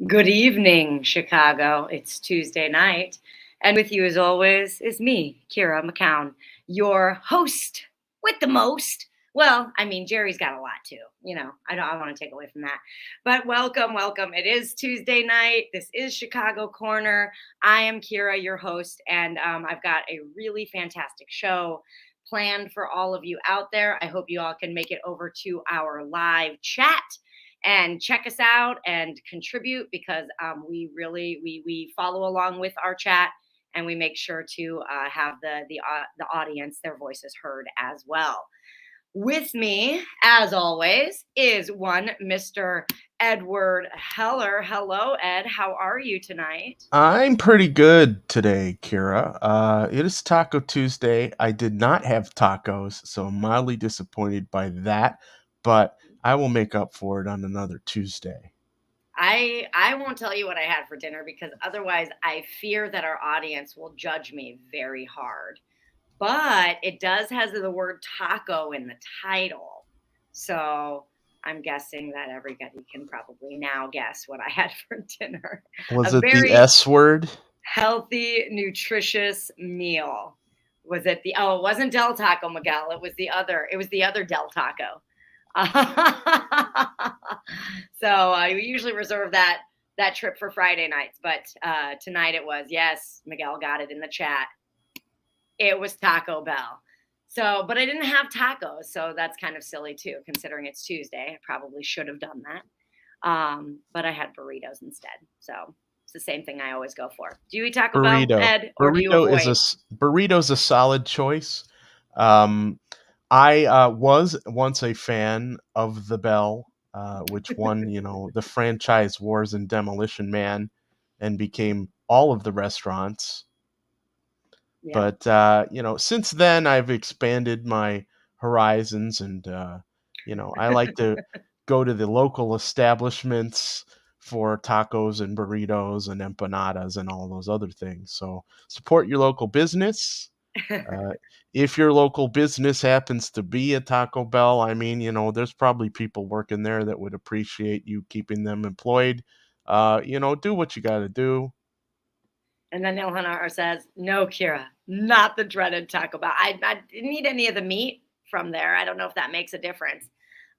Good evening, Chicago. It's Tuesday night. And with you, as always, is me, Kira Macoun, your host with the most. Well, I mean, Jerry's got a lot too. I don't want to take away from that. But welcome, welcome. It is Tuesday night. This is Chicago Corner. I am Kira, your host, and I've got a really fantastic show planned for all of you out there. I hope you all can make it over to our live chat and check us out and contribute because we follow along with our chat and we make sure to have the audience their voices heard as well. With me, as always, is one Mr. Edward Heller. Hello, Ed. How are you tonight? I'm pretty good today, Kira. It is Taco Tuesday. I did not have tacos, so I'm mildly disappointed by that, but I will make up for it on another Tuesday. I won't tell you what I had for dinner because otherwise I fear that our audience will judge me very hard. But it does has the word taco in the title. So I'm guessing that everybody can probably now guess what I had for dinner. A Was it the very S word? healthy, nutritious meal. Was it the it wasn't Del Taco Miguel, it was the other Del Taco. So we usually reserve that trip for Friday nights, but tonight it was. Yes, Miguel got it in the chat. It was Taco Bell. So, but I didn't have tacos, so that's kind of silly too, considering it's Tuesday. I probably should have done that. But I had burritos instead. So it's the same thing I always go for. Do you eat Taco Bell, Burrito. Ed, or do you avoid? Burrito's a solid choice. Um, I was once a fan of the Bell, which won, the franchise Wars and Demolition Man, and became all of the restaurants. Yeah. But since then I've expanded my horizons, and I like to go to the local establishments for tacos and burritos and empanadas and all those other things. So support your local business. Uh, if your local business happens to be a Taco Bell, I mean, there's probably people working there that would appreciate you keeping them employed. Do what you got to do. And then Ilhanar says, "No, Kira, not the dreaded Taco Bell. I didn't eat any of the meat from there. I don't know if that makes a difference.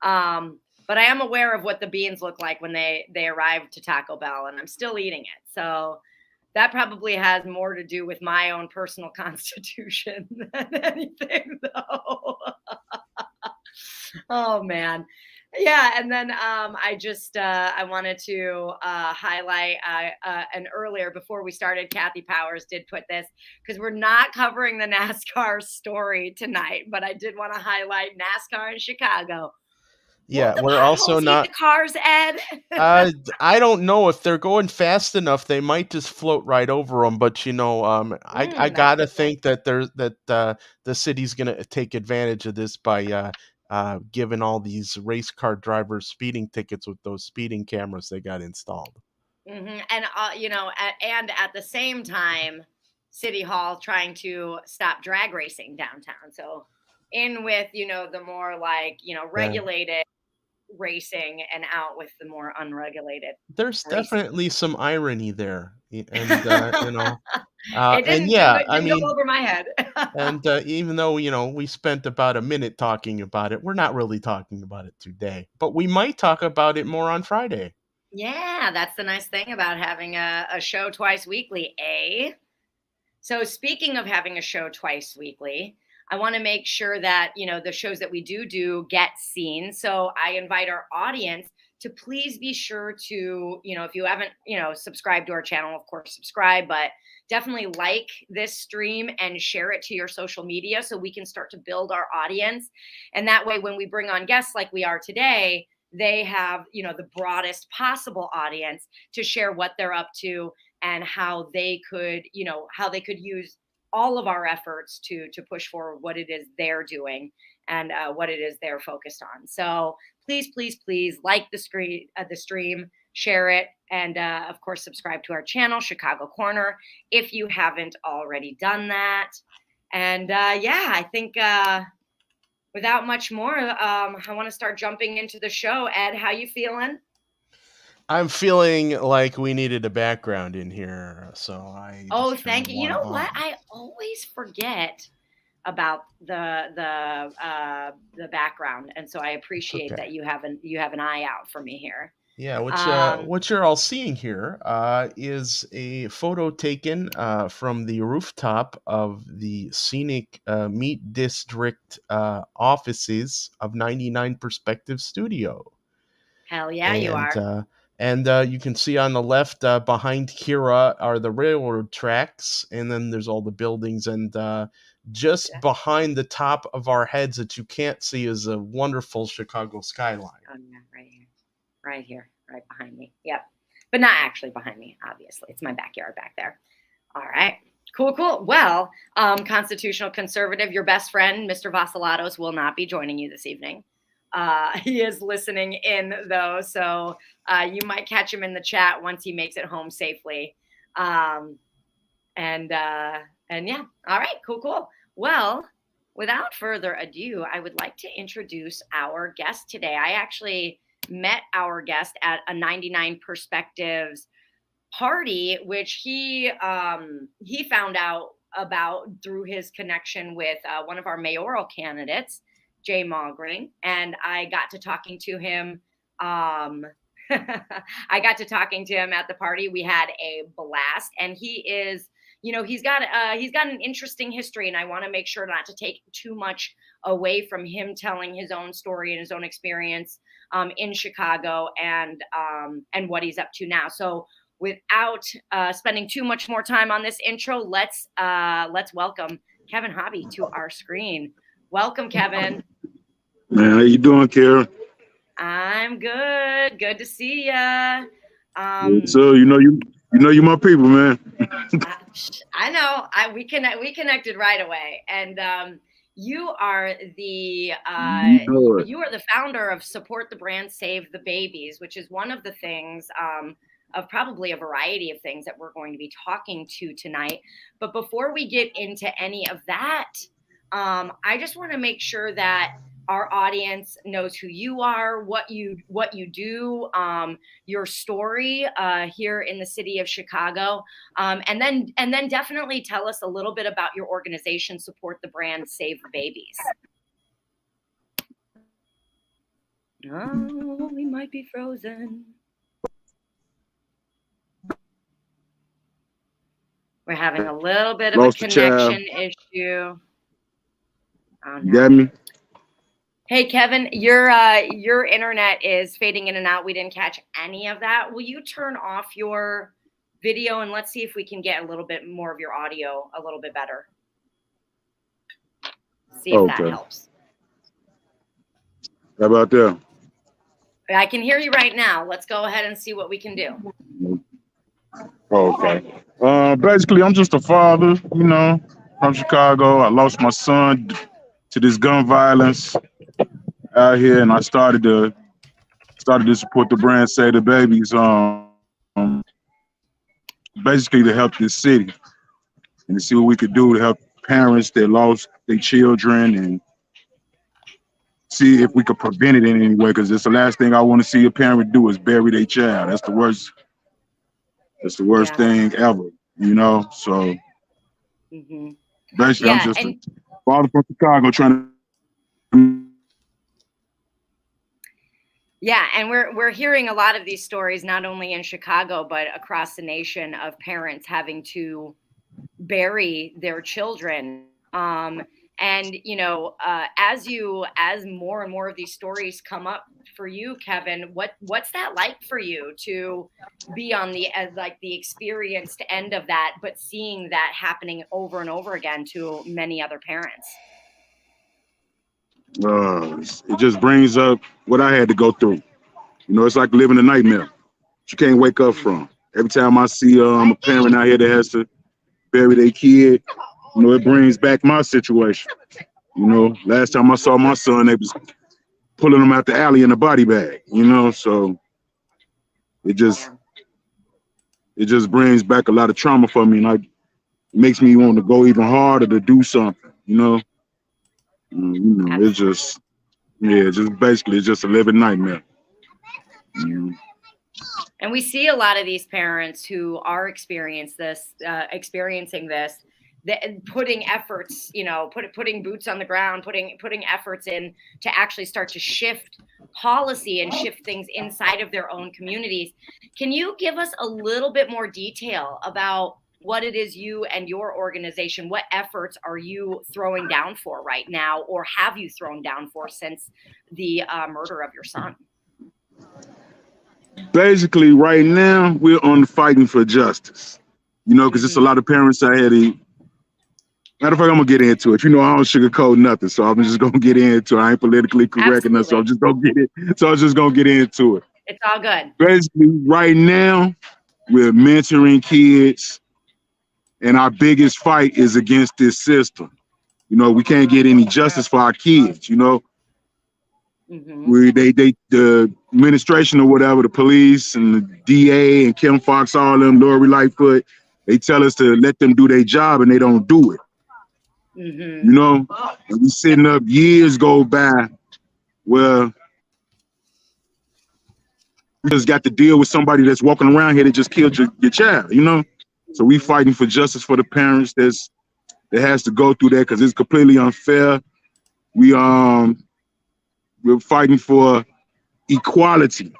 But I am aware of what the beans look like when they arrive to Taco Bell, and I'm still eating it. So that probably has more to do with my own personal constitution than anything, though. Oh man. Yeah, and then I wanted to highlight and earlier before we started, Kathy Powers did put this because we're not covering the NASCAR story tonight, but I did want to highlight NASCAR in Chicago. Won't Yeah, the we're also potholes eat the not. cars, Ed? I don't know if they're going fast enough. They might just float right over them. But I That's a gotta good point. think that the city's gonna take advantage of this by giving all these race car drivers speeding tickets with those speeding cameras they got installed. And and at the same time, City Hall trying to stop drag racing downtown. So in with the more like Yeah, regulated racing and out with the more unregulated there's racing. definitely some irony there, and It and didn't yeah, I didn't go mean, over my head. and even though we spent about a minute talking about it, we're not really talking about it today. But we might talk about it more on Friday. Yeah, that's the nice thing about having a show twice weekly, eh? So speaking of having a show twice weekly, I want to make sure that, the shows that we do get seen. So I invite our audience to please be sure to, if you haven't, subscribed to our channel, of course, subscribe, but definitely like this stream and share it to your social media so we can start to build our audience. And that way, when we bring on guests like we are today, they have, the broadest possible audience to share what they're up to and how they could use all of our efforts to push forward what it is they're doing and what it is they're focused on. So please like the stream, share it, and of course subscribe to our channel, Chicago Corner, if you haven't already done that. And yeah, I think without much more, I want to start jumping into the show. Ed, how you feeling? I'm feeling like we needed a background in here, so I Oh, just kind thank of you. You want know what? on. I always forget about the background, and so I It's appreciate okay. that you have an eye out for me here. Yeah, Um, what you're all seeing here is a photo taken from the rooftop of the scenic Meat District offices of 99 Perspective Studio. hell yeah, you and are. uh, and you can see on the left behind Kira are the railroad tracks, and then there's all the buildings, and just behind the top of our heads that you can't see is a wonderful Chicago skyline. Oh yeah, right here, right behind me. Yep, but not actually behind me. Obviously, it's my backyard back there. All right. Cool, cool. Well, constitutional conservative, your best friend, Mr. Vassilatos, will not be joining you this evening. He is listening in, though, so you might catch him in the chat once he makes it home safely. Um, and yeah, all right, cool, cool. Well, without further ado, I would like to introduce our guest today. I actually met our guest at a 99 Perspectives party, which he found out about through his connection with one of our mayoral candidates, Jay Mogring, and I got to talking to him. I got to talking to him at the party. We had a blast, and he is, he's got an interesting history, and I want to make sure not to take too much away from him telling his own story and his own experience in Chicago and what he's up to now. So without spending too much more time on this intro, let's welcome Kevin Hobby to our screen. Welcome, Kevin. Man, how you doing, Kira? I'm good. Good to see ya. So you know my people, man. I know. We connected right away, and you are the founder of Support the Brand, Save the Babies, which is one of the things of probably a variety of things that we're going to be talking to tonight. But before we get into any of that, I just want to make sure that our audience knows who you are, what you do, your story here in the city of Chicago, and then definitely tell us a little bit about your organization, Support the Brand, Save the Babies. Oh, we might be frozen. We're having a little bit of a connection issue. Oh, no. Got me? Hey, Kevin, your internet is fading in and out. We didn't catch any of that. Will you turn off your video and let's see if we can get a little bit more of your audio a little bit better. See if that helps. How about that? I can hear you right now. Let's go ahead and see what we can do. Okay. Basically, I'm just a father, from Chicago. I lost my son to this gun violence out here, and I started to support the brand, Save the Babies, basically to help this city and to see what we could do to help parents that lost their children and see if we could prevent it in any way, because it's the last thing I want to see a parent do is bury their child. That's the worst. That's the worst thing ever, So basically, I'm just a father from Chicago trying to. Yeah, and we're hearing a lot of these stories, not only in Chicago but across the nation, of parents having to bury their children. And as more and more of these stories come up for you, Kevin, what's that like for you to be on the experienced end of that, but seeing that happening over and over again to many other parents? It just brings up what I had to go through. It's like living a nightmare you can't wake up from. Every time I see a parent out here that has to bury their kid, it brings back my situation. Last time I saw my son, they was pulling him out the alley in a body bag, so it just brings back a lot of trauma for me, and it makes me want to go even harder to do something, it's just basically it's just a living nightmare. And we see a lot of these parents who are experiencing this, putting efforts, putting boots on the ground, putting efforts in to actually start to shift policy and shift things inside of their own communities. Can you give us a little bit more detail about what it is you and your organization, what efforts are you throwing down for right now, or have you thrown down for since the murder of your son? Basically, right now, we're on fighting for justice. Because it's a lot of parents out here. Matter of fact, I'm gonna get into it. I don't sugarcoat nothing, so I'm just gonna get into it. I ain't politically correct enough, so I'm just gonna get it. So I'm just gonna get into it. It's all good. Basically, right now, we're mentoring kids, and our biggest fight is against this system. We can't get any justice for our kids. The administration or whatever, the police and the DA and Kim Fox, all of them, Lori Lightfoot, they tell us to let them do their job, and they don't do it. And we sitting up, years go by where we just got to deal with somebody that's walking around here that just killed your child, So we fighting for justice for the parents that has to go through that, because it's completely unfair. We're fighting for equality,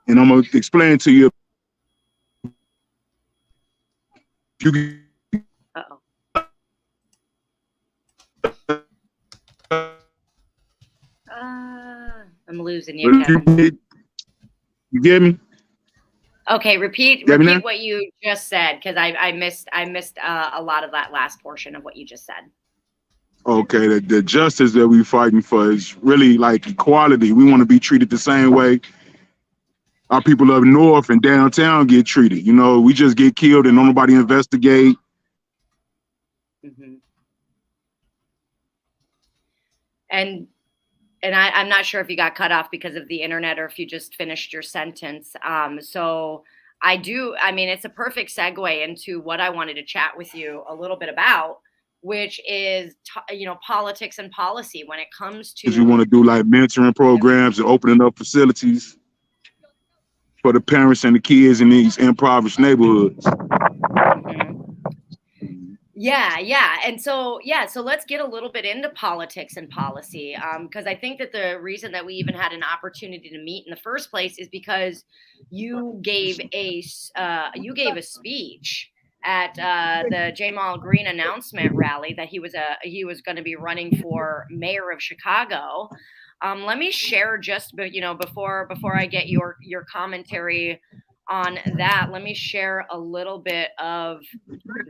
and I'm gonna explain to you. I'm losing you, Kevin. You get me? Okay, repeat what you just said, because I missed a lot of that last portion of what you just said. Okay, the justice that we're fighting for is really like equality. We want to be treated the same way our people up north and downtown get treated. We just get killed and nobody investigate. And I'm not sure if you got cut off because of the internet or if you just finished your sentence. So it's a perfect segue into what I wanted to chat with you a little bit about, which is, politics and policy when it comes to. We want to do like mentoring programs and opening up facilities for the parents and the kids in these impoverished neighborhoods. Yeah. And so let's get a little bit into politics and policy, because I think that the reason that we even had an opportunity to meet in the first place is because you gave a speech at the Jamal Green announcement rally that he was going to be running for mayor of Chicago. Let me share just before I get your commentary on that. Let me share a little bit of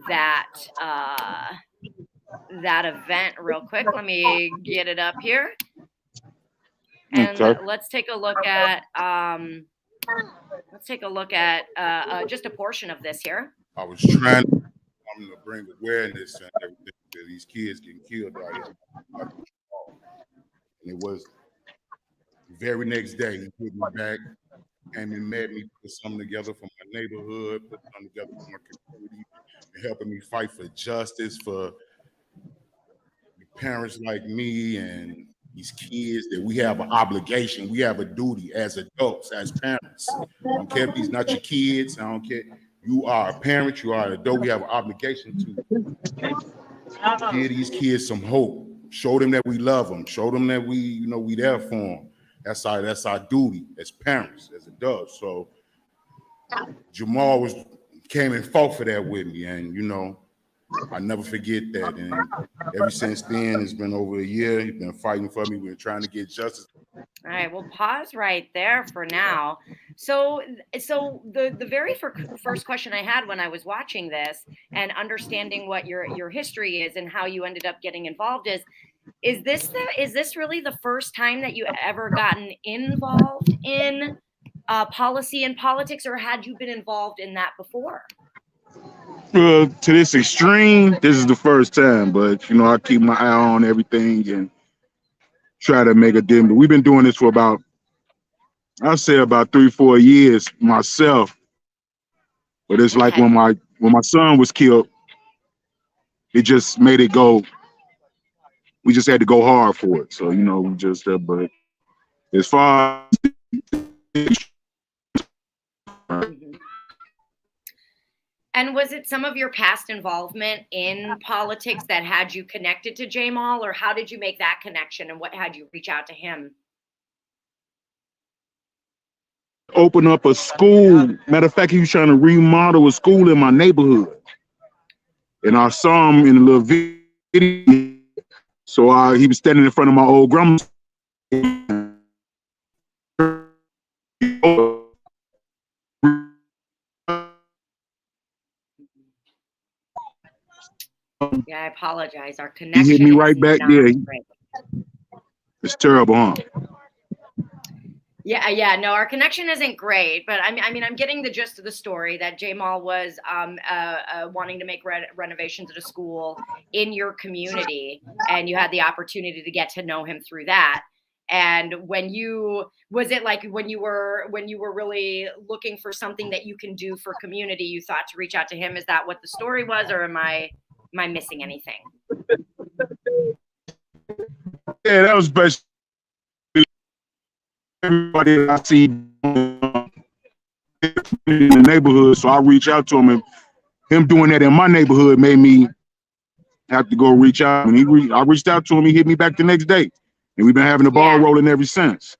that event real quick. Let me get it up here, and let's take a look at just a portion of this here. I was trying to bring awareness and everything to these kids getting killed out here. And it was the very next day, he put me back, came and met me, put something together for my neighborhood, put something together for my community, and helping me fight for justice for parents like me and these kids, that we have an obligation, we have a duty as adults, as parents. I don't care if these not your kids, I don't care. You are a parent, you are an adult, we have an obligation to give these kids some hope. Show them that we love them. Show them that we there for them. That's our duty as parents, as adults. So Jamal came and fought for that with me, and I never forget that. And ever since then, it's been over a year. He's been fighting for me. We're trying to get justice. All right, we'll pause right there for now. So the very first question I had when I was watching this and understanding what your history is and how you ended up getting involved is this really the first time that you ever gotten involved in policy and politics, or had you been involved in that before? To this extreme, this is the first time, but I keep my eye on everything and try to make a difference. We've been doing this for about 3-4 years myself. But it's like when my son was killed, it just made it go. We just had to go hard for it. So we just but as far as Mhm. And was it some of your past involvement in politics that had you connected to Jamal, or how did you make that connection, and what had you reach out to him? Open up a school. Matter of fact, he was trying to remodel a school in my neighborhood, and I saw him in a little video. So he was standing in front of my old grandma's. Yeah, I apologize. Our He hit connection me is right back. not Yeah, great. it's terrible, huh? Yeah, no, our connection isn't great, but I mean, I'm getting the gist of the story that Jamal was wanting to make renovations at a school in your community, and you had the opportunity to get to know him through that. And was it like when you were really looking for something that you can do for community, you thought to reach out to him? Is that what the story was, or am I missing anything? Yeah, that was basically everybody that I see in the neighborhood. So I reach out to him, and him doing that in my neighborhood made me have to go reach out. And I reached out to him. He hit me back the next day, and we've been having the ball rolling ever since.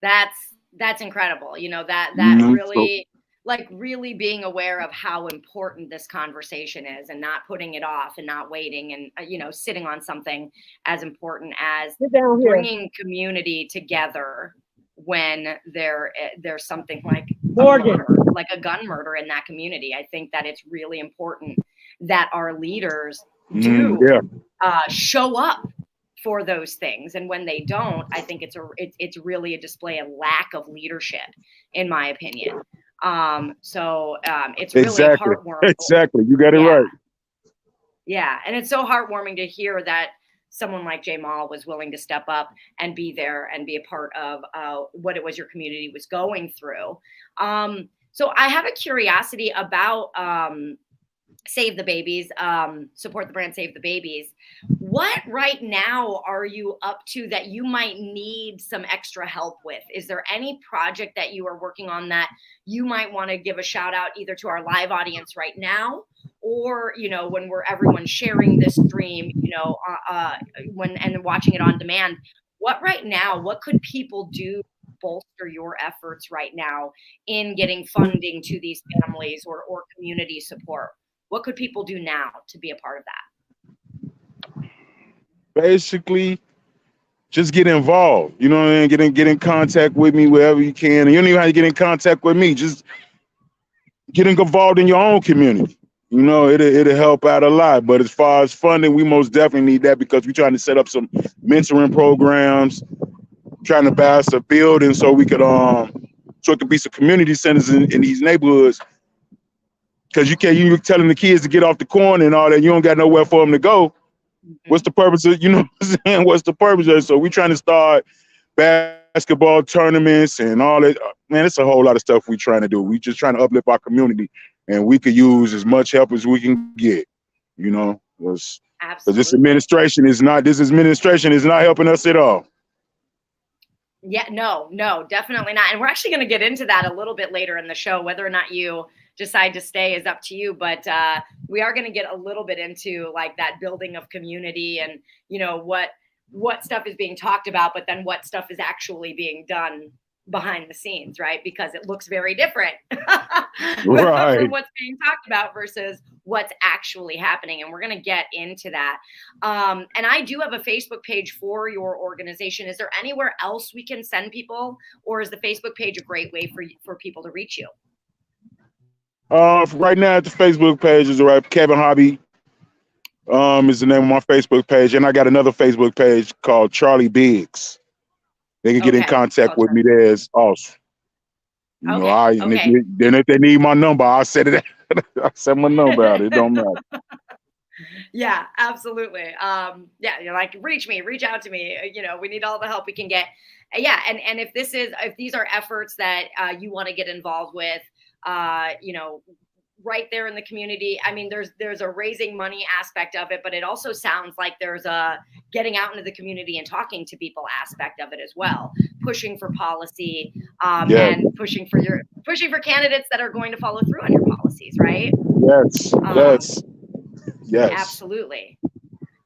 That's incredible. You know, that really, like, really being aware of how important this conversation is, and not putting it off and not waiting, and you know, sitting on something as important as bringing community together when there's something like a gun murder in that community. I think that it's really important that our leaders do show up for those things, and when they don't, I think it's really a display of lack of leadership, in my opinion. It's really heartwarming. Exactly, you got it right. Yeah, and it's so heartwarming to hear that someone like Jamal was willing to step up and be there and be a part of what it was your community was going through. So I have a curiosity about Save the Babies, support the brand Save the Babies. What right now are you up to that you might need some extra help with? Is there any project that you are working on that you might want to give a shout out either to our live audience right now, or, you know, when everyone's sharing this stream, you know, and watching it on demand? What could people do to bolster your efforts right now in getting funding to these families or community support? What could people do now to be a part of that? Basically, just get involved. You know what I mean? Get in contact with me wherever you can. And you don't even have to get in contact with me. Just getting involved in your own community. You know, it'll help out a lot. But as far as funding, we most definitely need that, because we're trying to set up some mentoring programs, trying to buy us a building so we could so it could be some community centers in these neighborhoods. Because you're telling the kids to get off the corner and all that, you don't got nowhere for them to go. What's the purpose of, you know what I'm saying? What's the purpose of it? So we're trying to start basketball tournaments and all that. Man, it's a whole lot of stuff we're trying to do. We just trying to uplift our community, and we could use as much help as we can get, you know, because this administration is not helping us at all. Yeah, no, definitely not. And we're actually going to get into that a little bit later in the show. Whether or not you decide to stay is up to you, but we are going to get a little bit into like that building of community, and, you know, what stuff is being talked about, but then what stuff is actually being done behind the scenes, right? Because it looks very different Right. from what's being talked about versus what's actually happening. And we're going to get into that. And I do have a Facebook page for your organization. Is there anywhere else we can send people, or is the Facebook page a great way for people to reach you? Right now, the Facebook page is Kevin Hobby. Is the name of my Facebook page, and I got another Facebook page called Charlie Biggs. They can get in contact with me there as also. You know, if they need my number, I'll set it. I'll set my number out. It don't matter. Yeah, absolutely. Yeah, you're like, reach out to me. You know, we need all the help we can get. Yeah, and if these are efforts that you want to get involved with, you know, right there in the community. I mean, there's a raising money aspect of it, but it also sounds like there's a getting out into the community and talking to people aspect of it as well. pushing for policy Yeah. and pushing for candidates that are going to follow through on your policies, right? Yes. Absolutely.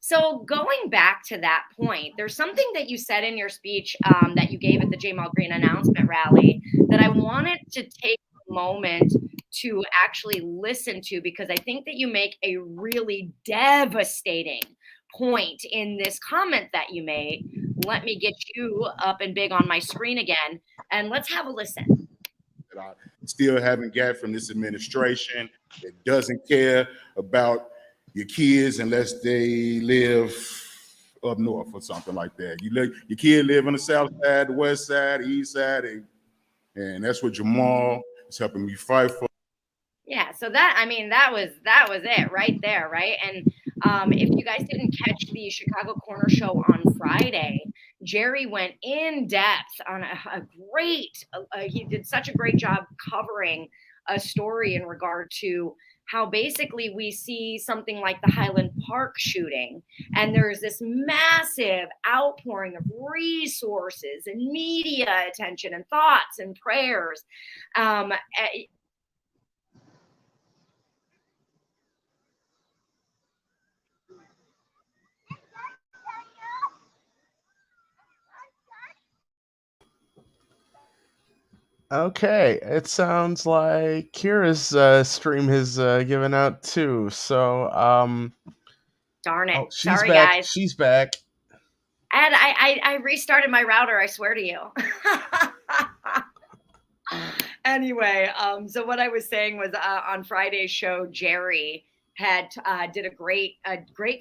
So going back to that point, there's something that you said in your speech that you gave at the Jamal Green announcement rally that I wanted to take a moment to actually listen to, because I think that you make a really devastating point in this comment that you made. Let me get you up and big on my screen again, and let's have a listen. That I still haven't got from this administration that doesn't care about your kids unless they live up north or something like that. Your kid live on the south side, the west side, the east side, and that's what Jamal is helping me fight for. Yeah, so that was it right there, right? And if you guys didn't catch the Chicago Corner Show on Friday, Jerry went in depth on a great. He did such a great job covering a story in regard to how basically we see something like the Highland Park shooting, and there's this massive outpouring of resources and media attention and thoughts and prayers. Okay, it sounds like Kira's stream has given out too. So, darn it! oh, she's Sorry, back. guys. She's back. And I restarted my router. I swear to you. Anyway, so what I was saying was on Friday's show, Jerry did a great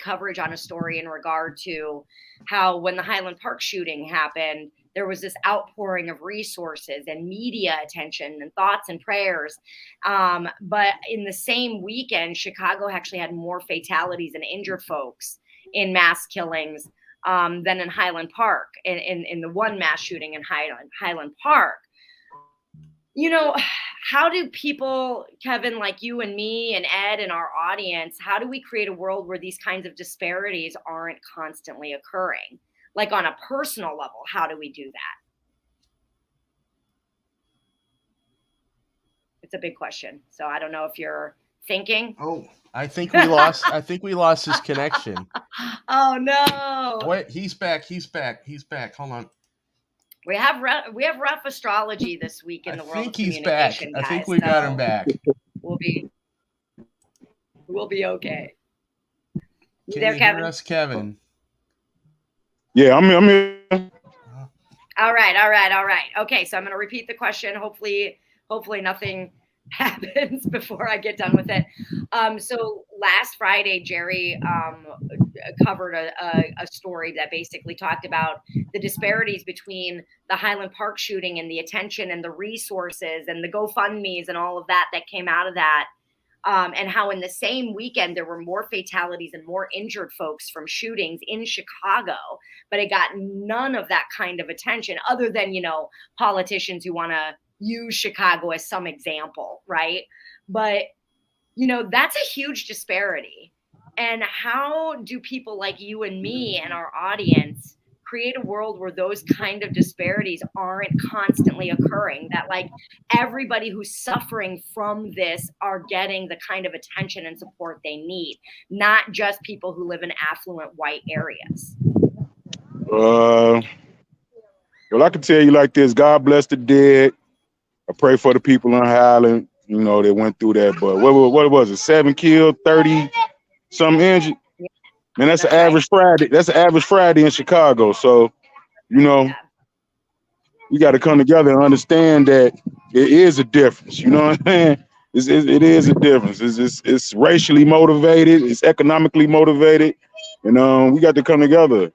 coverage on a story in regard to how when the Highland Park shooting happened, there was this outpouring of resources and media attention and thoughts and prayers. But in the same weekend, Chicago actually had more fatalities and injured folks in mass killings than in Highland Park, in the one mass shooting in Highland Park. You know, how do people, Kevin, like you and me and Ed and our audience, how do we create a world where these kinds of disparities aren't constantly occurring? Like on a personal level, how do we do that? It's a big question. So I don't know if you're thinking. Oh, I think we lost. I think we lost his connection. Oh no! Wait, he's back. Hold on. We have rough astrology this week in the world of communication, guys. I think we got him back. We'll be okay. Can there, you Kevin? hear us, Kevin? Yeah, I'm here. All right. Okay, so I'm going to repeat the question. Hopefully nothing happens before I get done with it. So last Friday, Jerry covered a story that basically talked about the disparities between the Highland Park shooting and the attention and the resources and the GoFundMes and all of that came out of that. And how in the same weekend there were more fatalities and more injured folks from shootings in Chicago, but it got none of that kind of attention other than, politicians who want to use Chicago as some example, right? But, that's a huge disparity. And how do people like you and me and our audience create a world where those kind of disparities aren't constantly occurring, that like everybody who's suffering from this are getting the kind of attention and support they need, not just people who live in affluent white areas? Well, I can tell you like this: God bless the dead. I pray for the people in Highland, they went through that. But what was it? 7 killed, 30 some injured. Man, that's an average Friday. That's an average Friday in Chicago. So, we got to come together and understand that it is a difference. You know what I'm saying? It is a difference. It's racially motivated. It's economically motivated. And we got to come together.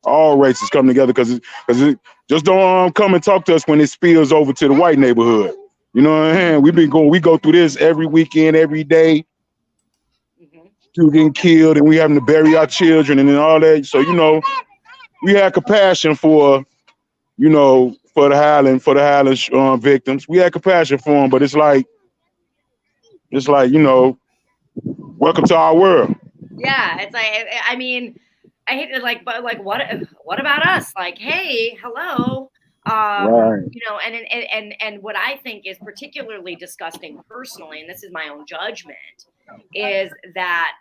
All races come together because just don't come and talk to us when it spills over to the white neighborhood. You know what I'm saying? We go through this every weekend, every day. People getting killed and we having to bury our children and all that. So, we had compassion for the Highland victims. We had compassion for them, but it's like, welcome to our world. Yeah, it's like, I hate it. Like, but like, what about us? Like, hey, hello. Right. You know, and what I think is particularly disgusting personally, and this is my own judgment, is that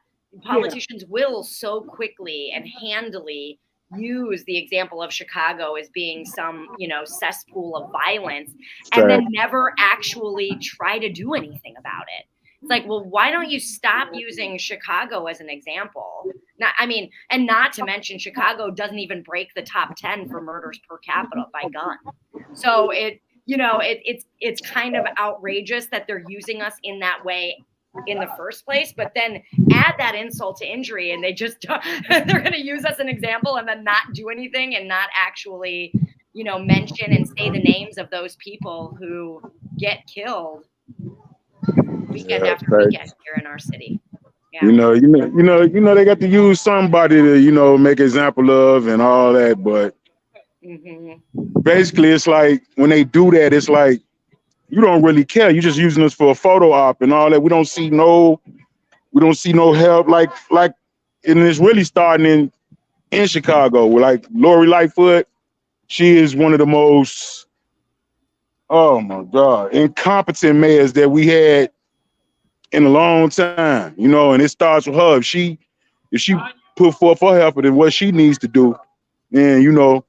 politicians will so quickly and handily use the example of Chicago as being some, you know, cesspool of violence, and then never actually try to do anything about it. It's like, well, why don't you stop using Chicago as an example? Not, I mean, and not to mention Chicago doesn't even break the top 10 for murders per capita by gun. So it's kind of outrageous that they're using us in that way in the first place, but then add that insult to injury and they're going to use us as an example and then not do anything and not actually, you know, mention and say the names of those people who get killed weekend after weekend here in our city. Yeah. You know, they got to use somebody to, you know, make example of and all that, but basically it's like when they do that, it's like you don't really care. You're just using us for a photo op and all that. We don't see no help like and it's really starting in Chicago with like Lori Lightfoot. She is one of the most, oh my God, incompetent mayors that we had in a long time, you know, and it starts with her. If she put forth her effort in what she needs to do, then, you know,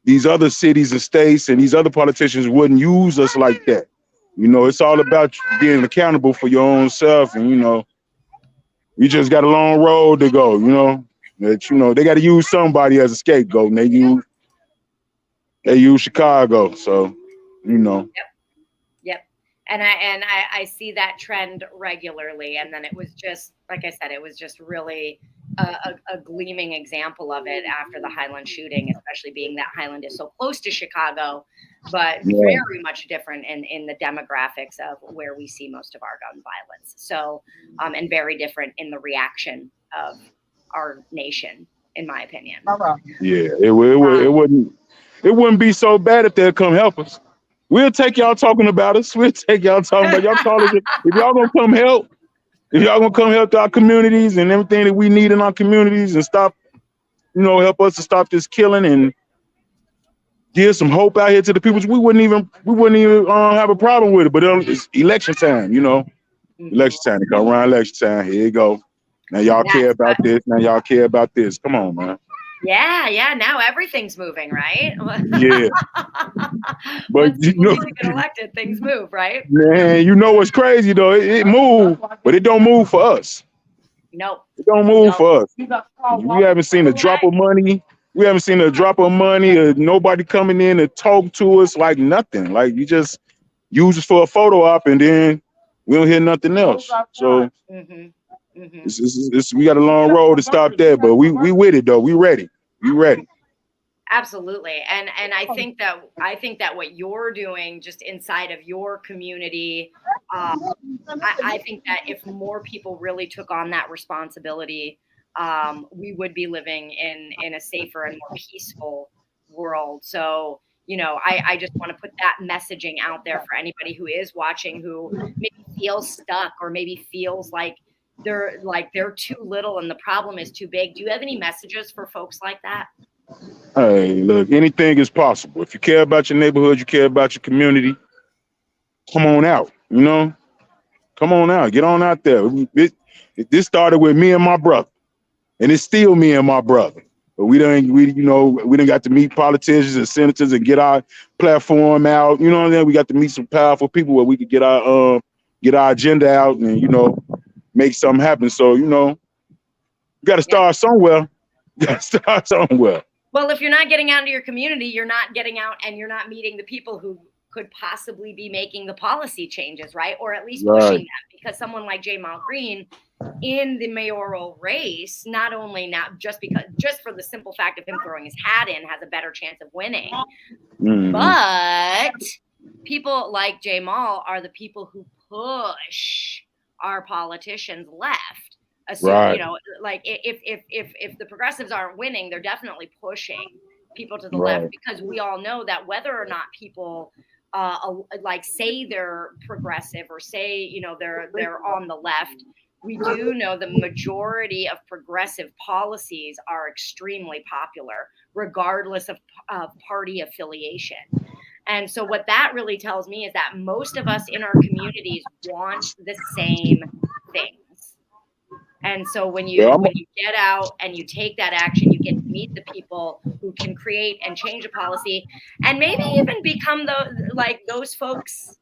these other cities and states and these other politicians wouldn't use us like that. You know, it's all about being accountable for your own self. And, you know, you just got a long road to go, you know, that, you know, they got to use somebody as a scapegoat, and they use Chicago. So, you know. Yep. And I see that trend regularly. And then it was just, like I said, it was just really a gleaming example of it after the Highland shooting, especially being that Highland is so close to Chicago, but very much different in the demographics of where we see most of our gun violence. So, and very different in the reaction of our nation, in my opinion. Yeah, it wouldn't be so bad if they'd come help us. We'll take y'all talking about us. We'll take y'all talking about y'all call us. If y'all gonna come help, our communities and everything that we need in our communities and stop, you know, help us to stop this killing and give some hope out here to the people, we wouldn't even have a problem with it. But it's election time, you know. Election time. They come around election time. Here you go. Now y'all care about this. Now y'all care about this. Come on, man. Yeah. Now everything's moving, right? Yeah. But once people get elected, things move, right? Man, you know what's crazy though? It moved, but it don't move for us. Nope. It don't move for us. We haven't seen a drop of money. We haven't seen a drop of money or nobody coming in to talk to us, like nothing. Like you just use us for a photo op and then we don't hear nothing else. So we got a long road to stop that, but we with it though. We ready. Absolutely. And I think that what you're doing just inside of your community, I think that if more people really took on that responsibility, we would be living in a safer and more peaceful world. So, you know, I just want to put that messaging out there for anybody who is watching, who maybe feels stuck or maybe feels like they're too little and the problem is too big. Do you have any messages for folks like that? Hey, look, anything is possible. If you care about your neighborhood, you care about your community, come on out, you know? Come on out, get on out there. This started with me and my brother, and it's still me and my brother. But we didn't got to meet politicians and senators and get our platform out. You know what I mean? We got to meet some powerful people where we could get our agenda out and, you know, make something happen. So, you know, you got to start somewhere. Well, if you're not getting out into your community, you're not getting out and you're not meeting the people who could possibly be making the policy changes, right? Or at least pushing that, because someone like Jamal Green in the mayoral race, not for the simple fact of him throwing his hat in, has a better chance of winning. But people like Jamal are the people who push our politicians left. You know, like if the progressives aren't winning, they're definitely pushing people to the left, because we all know that whether or not people like say they're progressive or say, you know, they're on the left, we do know the majority of progressive policies are extremely popular, regardless of party affiliation. And so what that really tells me is that most of us in our communities want the same things. And so when you get out and you take that action, you get to meet the people who can create and change a policy, and maybe even become those folks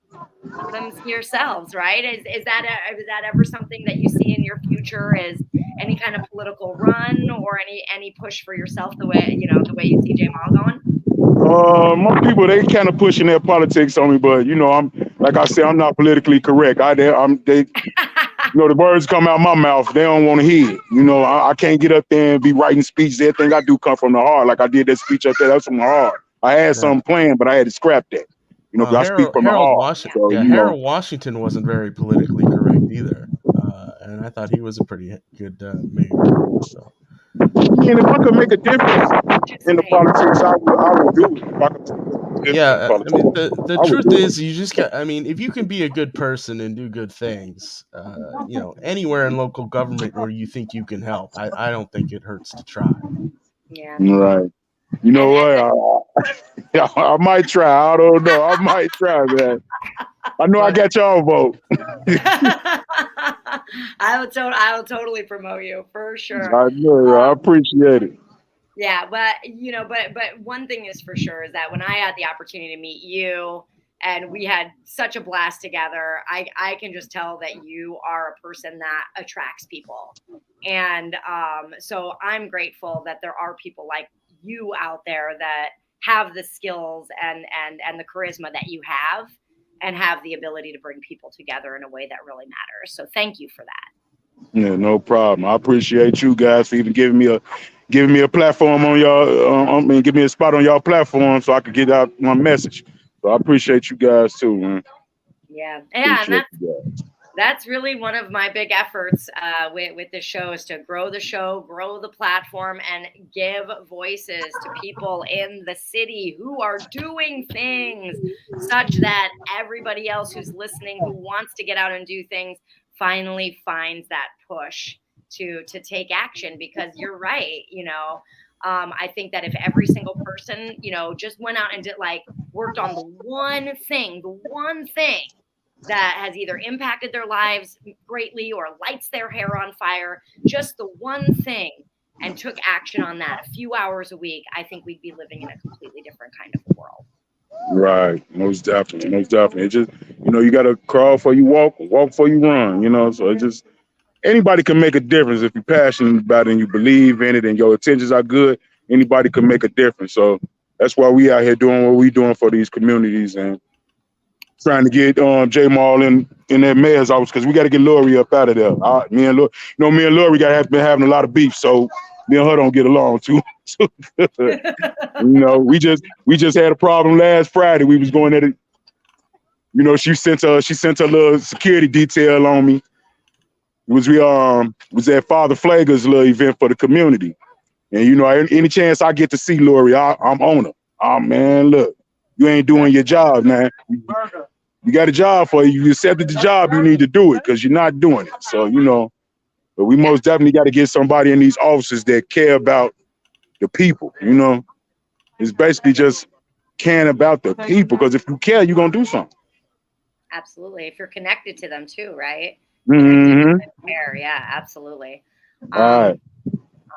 yourselves, right? Is that ever something that you see in your future? Is any kind of political run or any push for yourself the way you see J-Mal going? My people, they kind of pushing their politics on me, but I'm like I said, I'm not politically correct. The words come out my mouth, they don't want to hear it. I can't get up there and be writing speeches. Everything I do come from the heart. Like I did that speech up there, that's from the heart. I had something planned, but I had to scrap that. I speak from the heart. Harold Washington wasn't very politically correct either, and I thought he was a pretty good mayor. So. And if I could make a difference in the politics, I would do it. Yeah, I mean, the truth is, you just got. I mean, if you can be a good person and do good things, anywhere in local government where you think you can help, I don't think it hurts to try. Yeah. Right. You know what? I might try. I don't know. I might try, man. I know I got y'all vote. I will totally promote you for sure. I know. I appreciate it. Yeah, but but one thing is for sure is that when I had the opportunity to meet you and we had such a blast together, I can just tell that you are a person that attracts people. And so I'm grateful that there are people like you out there that have the skills and the charisma that you have and have the ability to bring people together in a way that really matters. So thank you for that. Yeah, no problem. I appreciate you guys for even giving me a platform on y'all. Give me a spot on y'all platform so I could get out my message. So I appreciate you guys too, man. Yeah, and that's really one of my big efforts with the show is to grow the show, grow the platform, and give voices to people in the city who are doing things such that everybody else who's listening, who wants to get out and do things, finally finds that push to take action. Because you're right, I think that if every single person, just went out and worked on the one thing that has either impacted their lives greatly or lights their hair on fire, just the one thing, and took action on that a few hours a week, I think we'd be living in a completely different kind of world. Right. Most definitely. It just, you got to crawl before you walk before you run, so it just, anybody can make a difference. If you're passionate about it and you believe in it and your intentions are good, anybody can make a difference. So that's why we out here doing what we're doing for these communities and trying to get J-Mal in that mayor's office, because we got to get Lori up out of there. Me and Lori been having a lot of beef, so me and her don't get along too good. We just had a problem last Friday. We was going at it. She sent her little security detail on me. Was at Father Flager's little event for the community, and any chance I get to see Lori, I'm on her. Oh man, look, you ain't doing your job, man. You got a job for you. You accepted the job. You need to do it because you're not doing it. So but we most definitely got to get somebody in these offices that care about the people. It's basically just caring about the people, because if you care, you're gonna do something. Absolutely, if you're connected to them too, right? Mm-hmm. Yeah, absolutely. All right.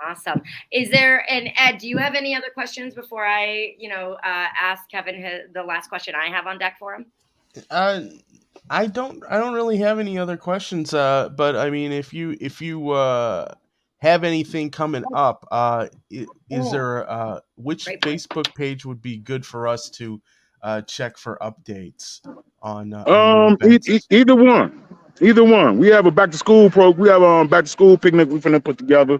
Awesome. Is there, and Ed, do you have any other questions before I, ask Kevin the last question I have on deck for him? I don't really have any other questions. But I mean, if you have anything coming up, is there which Facebook page would be good for us to check for updates on? Either one. We have a back to school program. We have a back to school picnic we're finna put together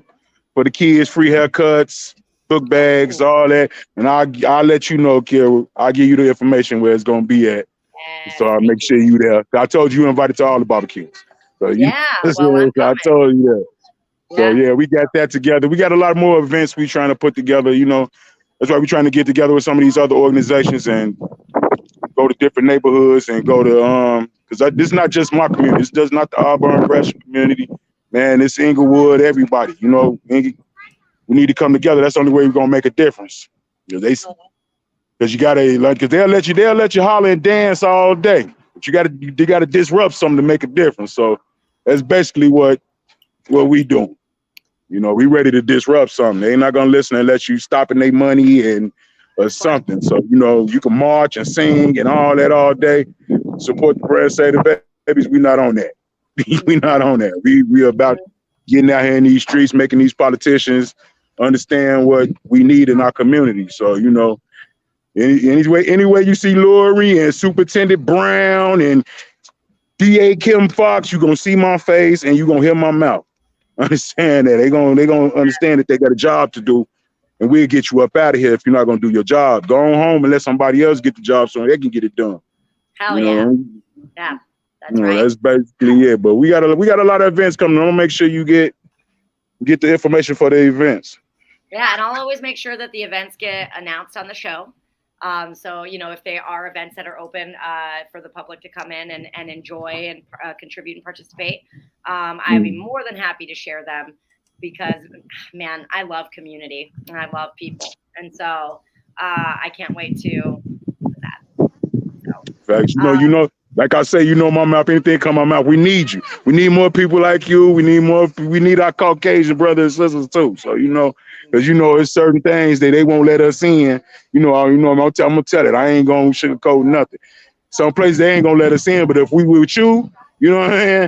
for the kids, free haircuts, book bags, all that. And I'll let you know, Kira. I'll give you the information where it's gonna be at. So I'll make sure you there. I told you invited to all the barbecues. So I told you that. So yeah, we got that together. We got a lot more events we trying to put together. That's why we're trying to get together with some of these other organizations and go to different neighborhoods and go to because this is not just my community. This is not the Auburn Gresham community. man, it's Inglewood, everybody. You know, we need to come together. That's the only way we're gonna make a difference. You know, because you gotta like, cause they'll let you holler and dance all day, but they gotta disrupt something to make a difference. So that's basically what we doing. You know, we ready to disrupt something. They ain't not gonna listen and let you stopping their money and or something. So, you know, you can march and sing and all that all day. Support the brand, say the babies. We not on that. We not on that. We about getting out here in these streets, making these politicians understand what we need in our community. So, you know, anyway you see Lori and Superintendent Brown and DA Kim Fox, you're gonna see my face and you're gonna hear my mouth. Understand that. They're gonna understand that they got a job to do, and we'll get you up out of here if you're not gonna do your job. Go on home and let somebody else get the job so they can get it done. Hell yeah. That's right. That's basically it. But we got a lot of events coming. I'm gonna make sure you get the information for the events. Yeah, and I'll always make sure that the events get announced on the show. So, you know, if they are events that are open for the public to come in and enjoy and contribute and participate, I'd be more than happy to share them because, man, I love community and I love people. And so I can't wait to do that. So, Facts. You know, like I say, you know, my mouth, anything come my mouth, we need you. We need more people like you. We need our Caucasian brothers and sisters too. So, you know, because, you know, there's certain things that they won't let us in. I'm gonna tell it. I ain't gonna sugarcoat nothing. Some places they ain't gonna let us in, but if we with you, you know what I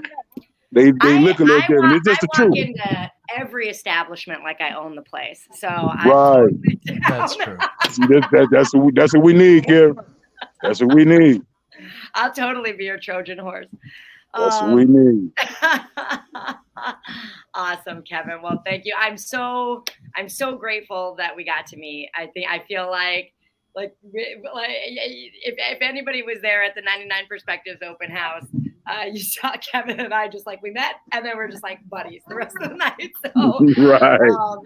mean? They look a little different. It's just the truth. I walk into every establishment like I own the place. So right. That's true. See, that's what we need, Kira. That's what we need. I'll totally be your Trojan horse. That's what we need. Awesome, Kevin. Well, thank you. I'm so grateful that we got to meet. I feel like if anybody was there at the 99 Perspectives open house, you saw Kevin and I just like we met and then we're just like buddies the rest of the night. So right.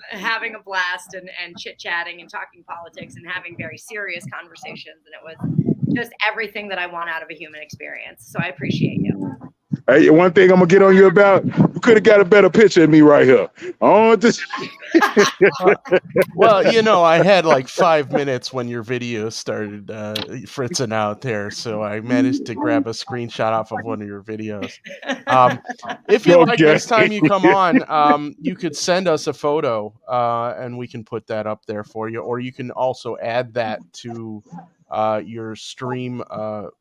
Having a blast and chit-chatting and talking politics and having very serious conversations, and it was just everything that I want out of a human experience. So I appreciate you. Hey, one thing I'm gonna get on you about, you could have got a better picture of me right here. Well, you know, I had like 5 minutes when your video started fritzing out there, so I managed to grab a screenshot off of one of your videos. If you like, next time you come on, you could send us a photo, and we can put that up there for you, or you can also add that to your stream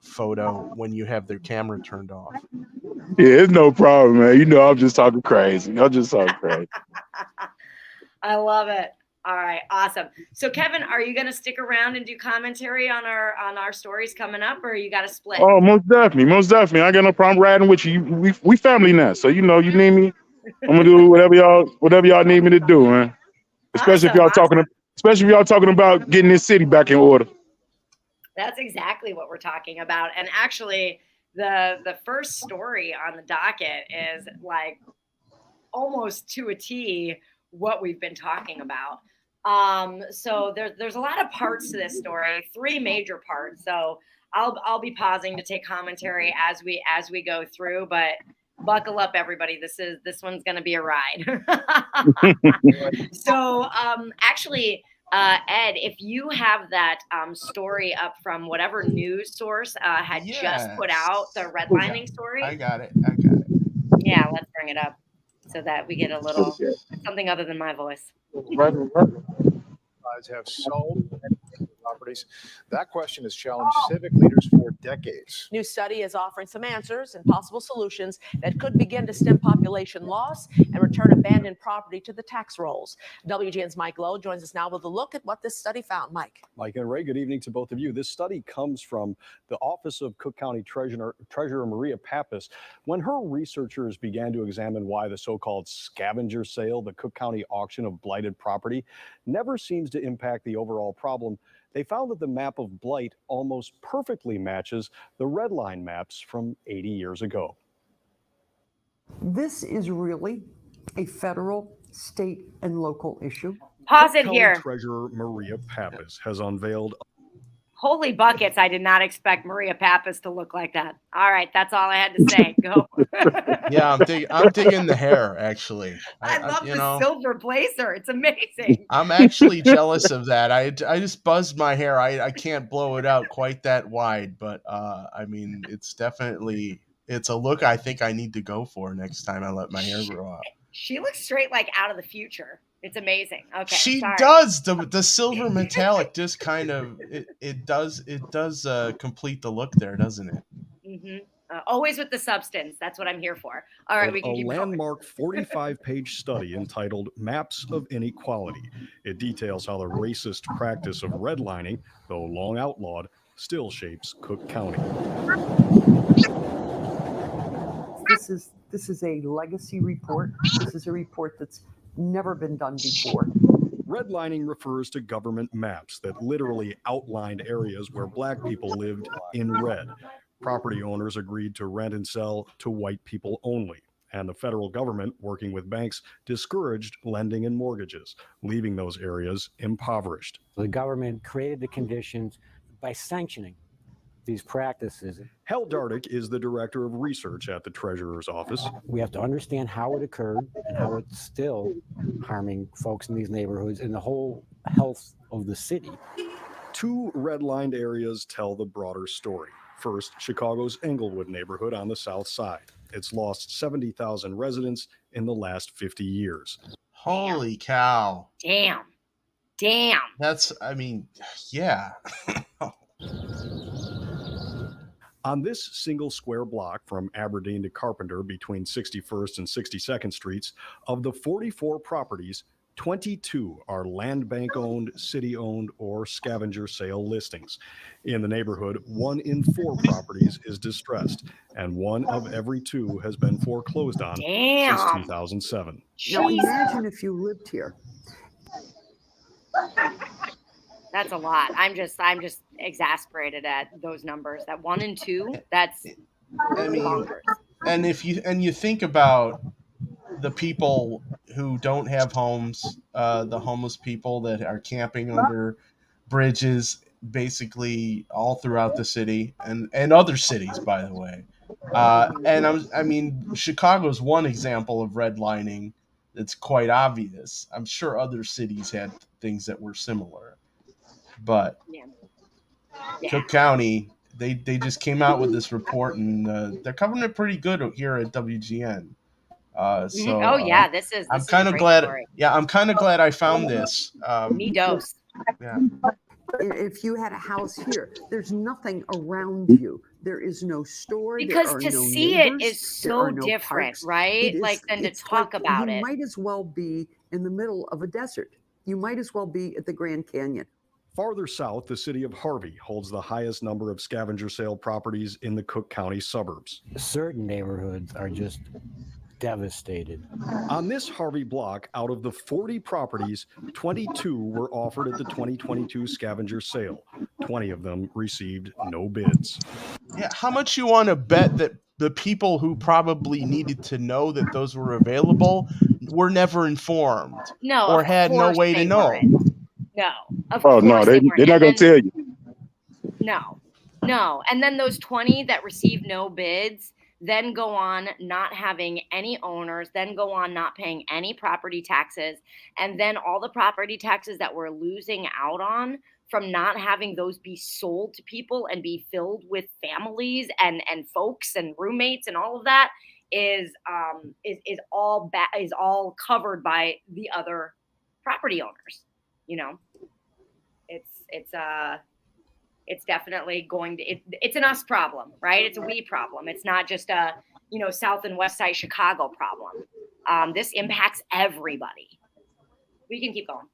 photo when you have their camera turned off. Yeah, it's no problem, man. You know, I'm just talking crazy. I love it. All right, awesome. So, Kevin, are you going to stick around and do commentary on our stories coming up, or you got to split? Oh, most definitely. I got no problem riding with you. We family now, so you know, you need me. I'm gonna do whatever y'all need me to do, man. Especially if y'all talking about getting this city back in order. That's exactly what we're talking about, and actually. The first story on the docket is like almost to a T what we've been talking about. So there's a lot of parts to this story, 3 major parts. So I'll be pausing to take commentary as we go through, but buckle up, everybody. This one's gonna be a ride. So actually. Ed, if you have that story up from whatever news source had just put out the redlining story. I got it. Yeah, let's bring it up so that we get a little something other than my voice. Have sold properties. That question has challenged civic leaders for decades. New study is offering some answers and possible solutions that could begin to stem population loss and return abandoned property to the tax rolls. WGN's Mike Lowe joins us now with a look at what this study found. Mike and Ray, good evening to both of you. This study comes from the Office of Cook County Treasurer Maria Pappas. When her researchers began to examine why the so-called scavenger sale, the Cook County auction of blighted property, never seems to impact the overall problem, they found that the map of blight almost perfectly matches the Redline maps from 80 years ago. This is really a federal, state, and local issue. Pause it here. Treasurer Maria Pappas has unveiled. Holy buckets, I did not expect Maria Pappas to look like that. All right, that's all I had to say. Go. Yeah, I'm digging the hair, actually. I love you the know, silver blazer. It's amazing. I'm actually jealous of that. I just buzzed my hair. I can't blow it out quite that wide, but I mean, it's a look I think I need to go for next time I let my hair grow out. She looks straight like out of the future. It's amazing. Okay, She sorry. does. The silver metallic just kind of it does complete the look there, doesn't it? Mm-hmm. Always with the substance. That's what I'm here for. All right, we can keep A going. landmark 45-page study entitled Maps of Inequality. It details how the racist practice of redlining, though long outlawed, still shapes Cook County. This is a legacy report. This is a report that's never been done before. Redlining refers to government maps that literally outlined areas where Black people lived in red. Property owners agreed to rent and sell to white people only, and the federal government, working with banks, discouraged lending and mortgages, leaving those areas impoverished. The government created the conditions by sanctioning these practices. Hal Dardick is the director of research at the Treasurer's Office. We have to understand how it occurred and how it's still harming folks in these neighborhoods and the whole health of the city. Two redlined areas tell the broader story. First, Chicago's Englewood neighborhood on the south side. It's lost 70,000 residents in the last 50 years. Holy cow. Damn. That's, I mean, yeah. On this single square block from Aberdeen to Carpenter between 61st and 62nd Streets, of the 44 properties, 22 are land bank owned, city owned, or scavenger sale listings. In the neighborhood, 1 in 4 properties is distressed, and 1 of every 2 has been foreclosed on since 2007. Now imagine if you lived here. That's a lot. I'm just exasperated at those numbers. That 1 in 2, that's bonkers. And if you think about the people who don't have homes, the homeless people that are camping under bridges, basically all throughout the city and other cities, by the way. I mean, Chicago's one example of redlining that's quite obvious. I'm sure other cities had things that were similar. But Cook County, they just came out with this report, and they're covering it pretty good here at WGN. This is. I'm kind of glad. Story. Yeah, I'm kind of glad I found this. Me dose. Yeah. If you had a house here, there's nothing around you. There is no store. Because to see it is so different, right? Like than to talk about it. You might as well be in the middle of a desert. You might as well be at the Grand Canyon. Farther south, the city of Harvey holds the highest number of scavenger sale properties in the Cook County suburbs. Certain neighborhoods are just devastated. On this Harvey block, out of the 40 properties, 22 were offered at the 2022 scavenger sale. 20 of them received no bids. Yeah, how much you want to bet that the people who probably needed to know that those were available were never informed? No, or had no way to know? No. They're not going to tell you. No. And then those 20 that received no bids then go on not having any owners, then go on not paying any property taxes, and then all the property taxes that we're losing out on from not having those be sold to people and be filled with families and folks and roommates and all of that is all covered by the other property owners. You know, it's definitely going to, it's an us problem, right? It's a we problem. It's not just a, South and West Side Chicago problem. This impacts everybody. We can keep going.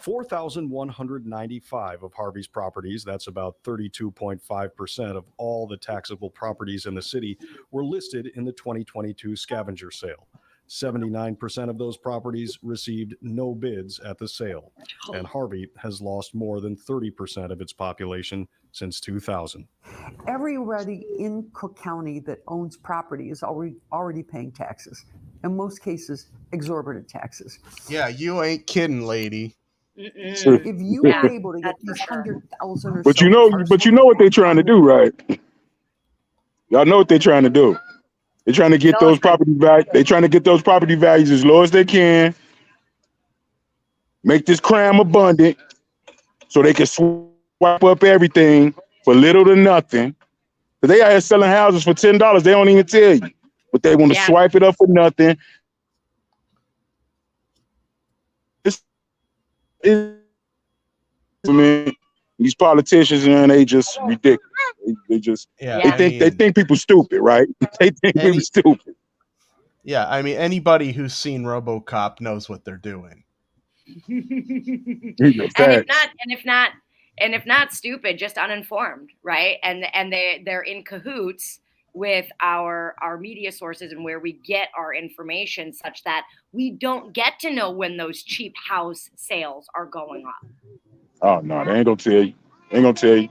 4,195 of Harvey's properties, that's about 32.5% of all the taxable properties in the city, were listed in the 2022 scavenger sale. 79% of those properties received no bids at the sale, and Harvey has lost more than 30% of its population since 2000. Everybody in Cook County that owns property is already paying taxes. In most cases, exorbitant taxes. Yeah, you ain't kidding, lady. Mm-mm. If you Yeah, were able to get that's for these sure. 100,000 or But so you know what they're trying to do, right? Y'all know what they're trying to do. They're trying to get Tell us those property values. They're trying to get those property values as low as they can. Make this crime abundant, so they can swipe up everything for little to nothing. Because they out here selling houses for $10. They don't even tell you, but they want to Yeah. swipe it up for nothing. I mean, these politicians, man, they just ridiculous. They just Yeah, Yeah. they think people stupid, right? They think people stupid. Yeah, I mean, anybody who's seen RoboCop knows what they're doing. And if not stupid, just uninformed, right? And they're in cahoots with our media sources and where we get our information, such that we don't get to know when those cheap house sales are going up. Oh no, they ain't gonna tell you. They ain't gonna tell you.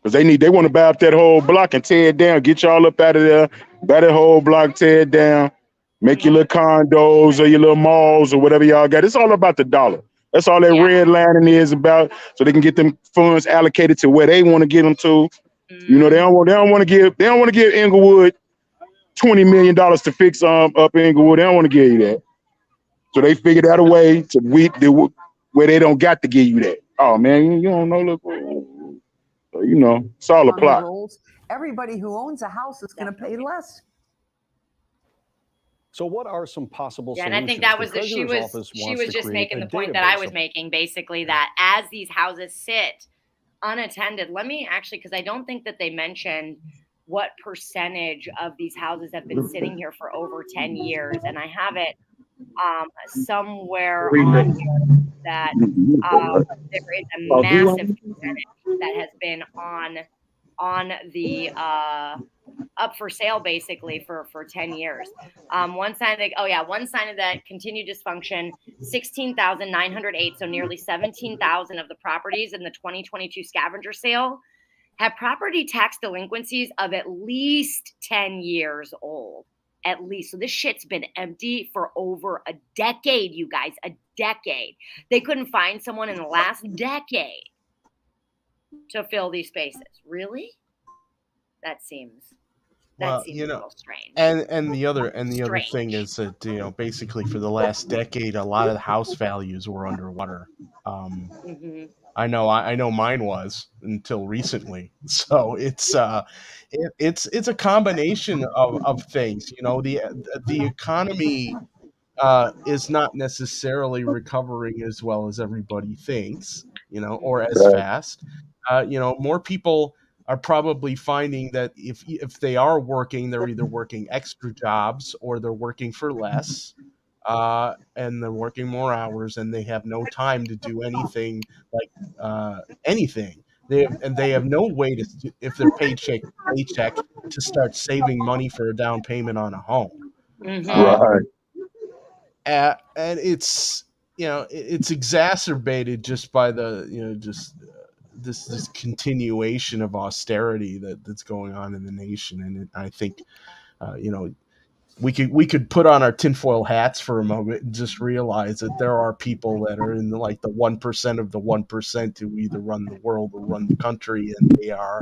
Because they want to buy up that whole block and tear it down, get y'all up out of there, buy that whole block, tear it down, make your little condos or your little malls or whatever y'all got. It's all about the dollar. That's all that redlining is about, so they can get them funds allocated to where they want to get them to. You know, they don't want to give Inglewood $20 million to fix up Inglewood. They don't want to give you that. So they figured out a way to where they don't got to give you that. Oh man, you don't know. Look, you know, it's all a plot. Everybody who owns a house is going to pay less. So what are some possible Yeah, solutions? and I think that was she was just making the point that I was making, basically, that as these houses sit unattended, let me actually, because I don't think that they mentioned what percentage of these houses have been sitting here for over 10 years. And I have it somewhere on here that there is a massive percentage that has been on the up for sale, basically, for 10 years. One sign of that continued dysfunction, 16,908, so nearly 17,000 of the properties in the 2022 scavenger sale have property tax delinquencies of at least 10 years old. At least. So this shit's been empty for over a decade, you guys, a decade. They couldn't find someone in the last decade to fill these spaces. Really? That seems a little strange. And the other thing is that, you know, basically for the last decade, a lot of the house values were underwater. I know mine was until recently. So it's a combination of things. You know, the economy is not necessarily recovering as well as everybody thinks, you know, or as fast. You know, more people are probably finding that if they are working, they're either working extra jobs or they're working for less, and they're working more hours, and they have no time to do anything like anything. They have no way to, if they're paycheck to start saving money for a down payment on a home. Right. And it's, you know, it's exacerbated just by the, you know, just this continuation of austerity that's going on in the nation. And I think, you know, we could put on our tinfoil hats for a moment and just realize that there are people that are in the 1% of the 1% who either run the world or run the country, and they are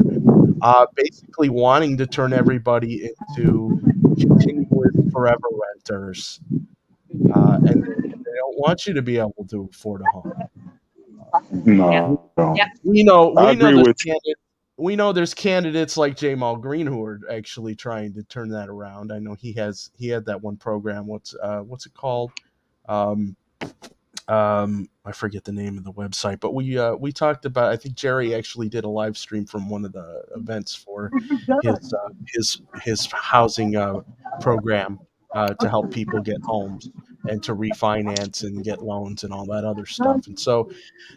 basically wanting to turn everybody into continuous forever renters, and they don't want you to be able to afford a home. No. We know agree there's with we know there's candidates like Jamal Green who are actually trying to turn that around. I know he had that one program. What's it called? I forget the name of the website, but we talked about. I think Jerry actually did a live stream from one of the events for his housing program to help people get homes and to refinance and get loans and all that other stuff. And so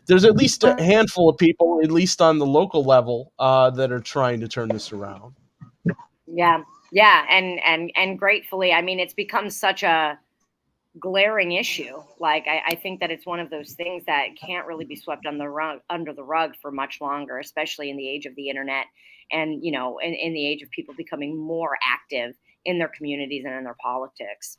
there's at least a handful of people, at least on the local level, that are trying to turn this around. Yeah, and gratefully, I mean, it's become such a glaring issue. Like, I think that it's one of those things that can't really be swept under the rug for much longer, especially in the age of the internet, and, you know, in the age of people becoming more active in their communities and in their politics.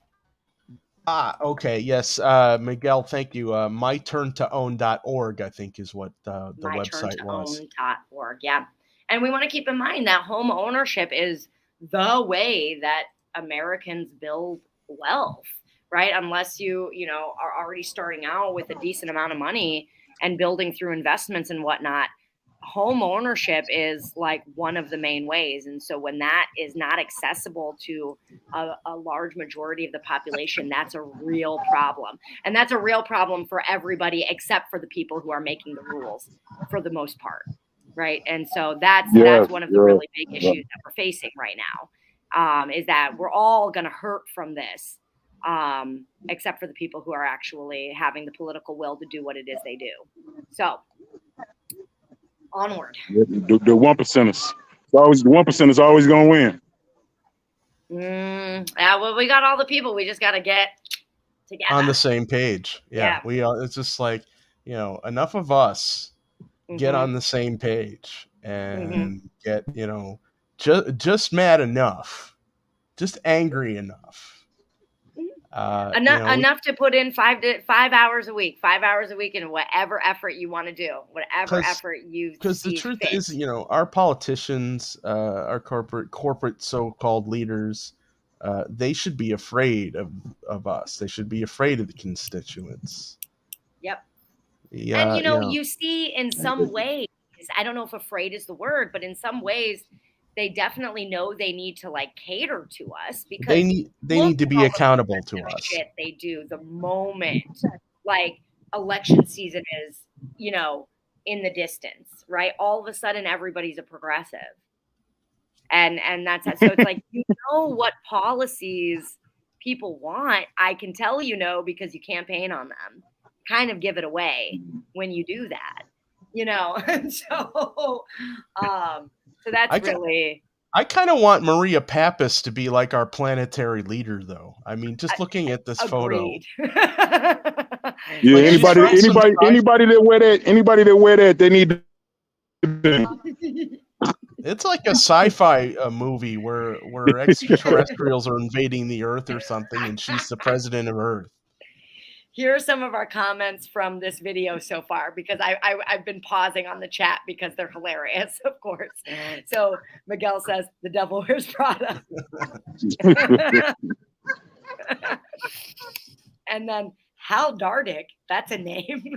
Okay. Yes. Miguel, thank you. myturntown.org, I think, is what the website was. myturntown.org. Yeah. And we want to keep in mind that home ownership is the way that Americans build wealth, right? Unless you know, are already starting out with a decent amount of money and building through investments and whatnot. Home ownership is like one of the main ways. And so when that is not accessible to a large majority of the population, that's a real problem. And that's a real problem for everybody except for the people who are making the rules for the most part. Right. And so that's one of the really big issues that we're facing right now, is that we're all going to hurt from this, except for the people who are actually having the political will to do what it is they do. So onward. The 1%ers. The 1%ers always going to win. Yeah, well, we got all the people. We just got to get together on the same page. Yeah. We are. It's just like, enough of us get on the same page and get, just mad enough, just angry enough. Enough to put in 5 hours a week, 5 hours a week, and whatever effort you want to do, whatever effort you. Because the truth is, our politicians, our corporate so-called leaders, they should be afraid of us. They should be afraid of the constituents. Yep. Yeah. And you see in some ways, I don't know if afraid is the word, but in some ways, they definitely know they need to like cater to us because they need to be accountable to us. Shit they do the moment like election season is, in the distance, right? All of a sudden, everybody's a progressive, and that's so it's like what policies people want. I can tell because you campaign on them. Kind of give it away when you do that, and so. So that's I kind of want Maria Pappas to be like our planetary leader, though. I mean, just looking at this photo. Yeah, anybody that wear that, they need to. It's like a sci-fi movie where extraterrestrials are invading the Earth or something, and she's the president of Earth. Here are some of our comments from this video so far, because I've been pausing on the chat because they're hilarious, of course. So Miguel says, the devil wears Prada. And then Hal Dardick, that's a name.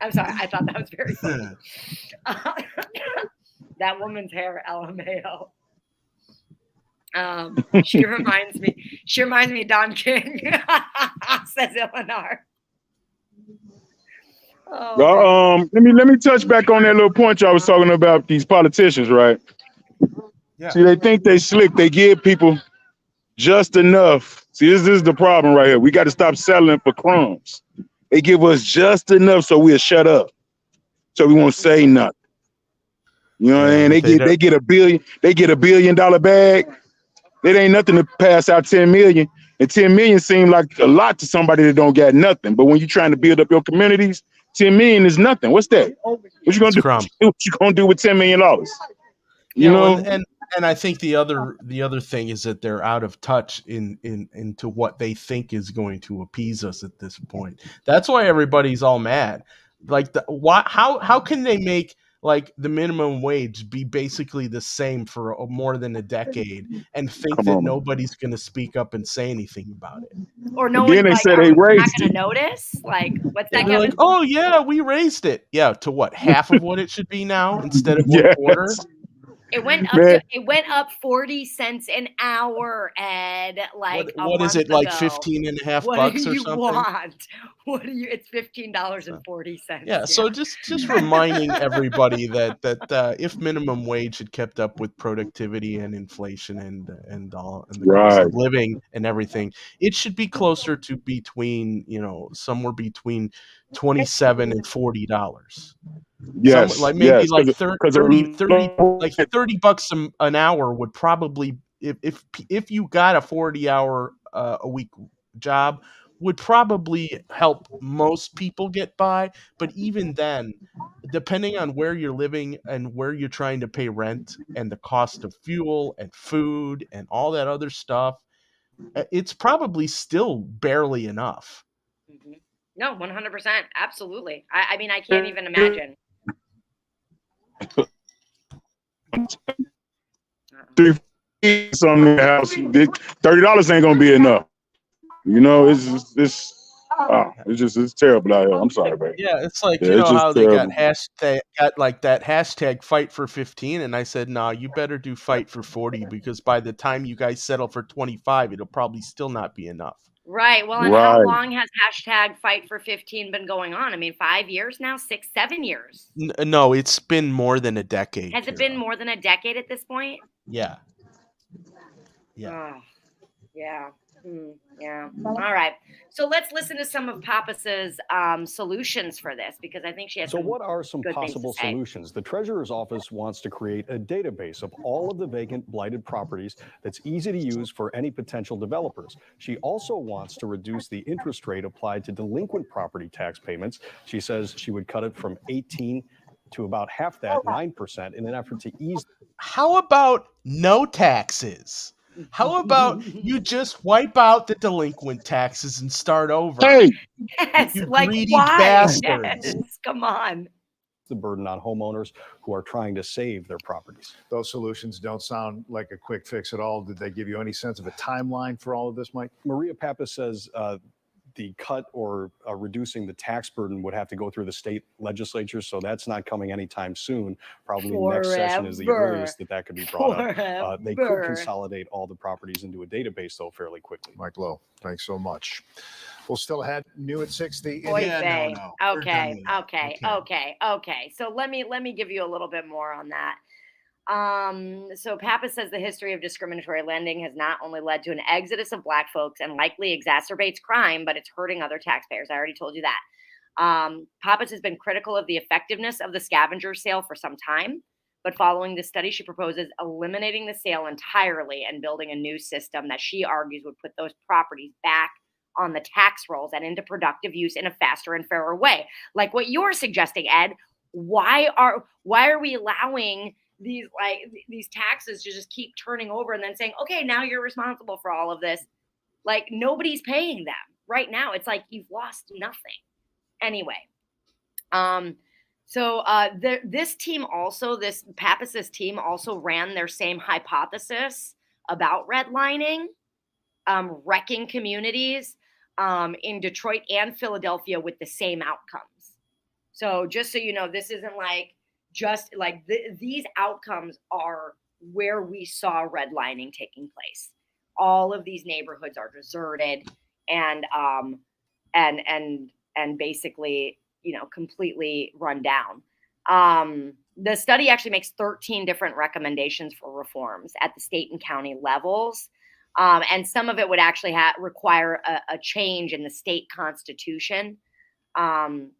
I'm sorry, I thought that was very funny. That woman's hair, LMAO. She reminds me of Don King, says Eleanor. Let me touch back on that little point y'all was talking about these politicians, right? Yeah. See, they think they slick. They give people just enough. See, this is the problem right here. We got to stop settling for crumbs. They give us just enough so we'll shut up, so we won't say nothing. You know what I mean? They get $1 billion. They get $1 billion bag. It ain't nothing to pass out 10 million. And 10 million seem like a lot to somebody that don't got nothing. But when you're trying to build up your communities, 10 million is nothing. What's that? What you gonna do? What you gonna do with $10 million? You know? And I think the other thing is that they're out of touch into what they think is going to appease us at this point. That's why everybody's all mad. Like how can they make like the minimum wage be basically the same for more than a decade and think that nobody's going to speak up and say anything about it? Or no one's like, they raised not going to notice? Like, what's that? Like, oh yeah, we raised it. Yeah, to what? Half of what it should be now instead of one quarter? It went up 40 cents an hour, Ed. Like what is it, like 15 and a half bucks or something? What do you want? It's $15.40. Yeah, so just reminding everybody that if minimum wage had kept up with productivity and inflation and the cost of living and everything, it should be closer to between, somewhere between $27 and $40. Yes, like maybe like 30 bucks an hour would probably, if you got a 40-hour a week job, would probably help most people get by. But even then, depending on where you're living and where you're trying to pay rent and the cost of fuel and food and all that other stuff, it's probably still barely enough. Mhm. No, 100%. Absolutely. I mean, I can't even imagine. Some house, $30 ain't gonna be enough. You know, it's terrible out here. I'm sorry, baby. Yeah, it's like, Yeah, you it's know just how they got terrible. like that hashtag fight for 15, and I said, nah, you better do fight for 40, because by the time you guys settle for 25, it'll probably still not be enough. Right. Well, and how Right. long has hashtag fight for 15 been going on? I mean, 5 years now, 6, 7 years. No, it's been more than a decade. Has it been more than a decade at this point? Yeah. Yeah. Oh, yeah. Yeah. All right. So let's listen to some of Papas's solutions for this, because I think she has So some what are some good things to possible say. solutions? The Treasurer's Office wants to create a database of all of the vacant blighted properties that's easy to use for any potential developers. She also wants to reduce the interest rate applied to delinquent property tax payments. She says she would cut it from 18 to about half that, 9%, in an effort to ease. How about no taxes? How about you just wipe out the delinquent taxes and start over? Hey, Yes, you like greedy why? bastards. Yes, come on. The burden on homeowners who are trying to save their properties. Those solutions don't sound like a quick fix at all. Did they give you any sense of a timeline for all of this, Mike? Maria Pappas says the cut or reducing the tax burden would have to go through the state legislature, so that's not coming anytime soon. Probably next session is the Forever. earliest that could be brought up. They could Forever. consolidate all the properties into a database, though, fairly quickly. Mike Lowe, thanks so much. We'll still ahead new at 60. Oy Yeah, vey. no. We're done Okay, with that. okay. So let me give you a little bit more on that. So Pappas says the history of discriminatory lending has not only led to an exodus of Black folks and likely exacerbates crime, but it's hurting other taxpayers. I already told you that. Pappas has been critical of the effectiveness of the scavenger sale for some time, but following this study, she proposes eliminating the sale entirely and building a new system that she argues would put those properties back on the tax rolls and into productive use in a faster and fairer way. Like what you're suggesting, Ed. Why are we allowing these taxes to just keep turning over and then saying, okay, now you're responsible for all of this? Like nobody's paying them right now. It's like you've lost nothing. Anyway, this team also, this Pappas's team also ran their same hypothesis about redlining, wrecking communities in Detroit and Philadelphia with the same outcomes. So just so you know, this isn't like just like these outcomes are where we saw redlining taking place. All of these neighborhoods are deserted and basically, completely run down. The study actually makes 13 different recommendations for reforms at the state and county levels. And some of it would actually require a change in the state constitution,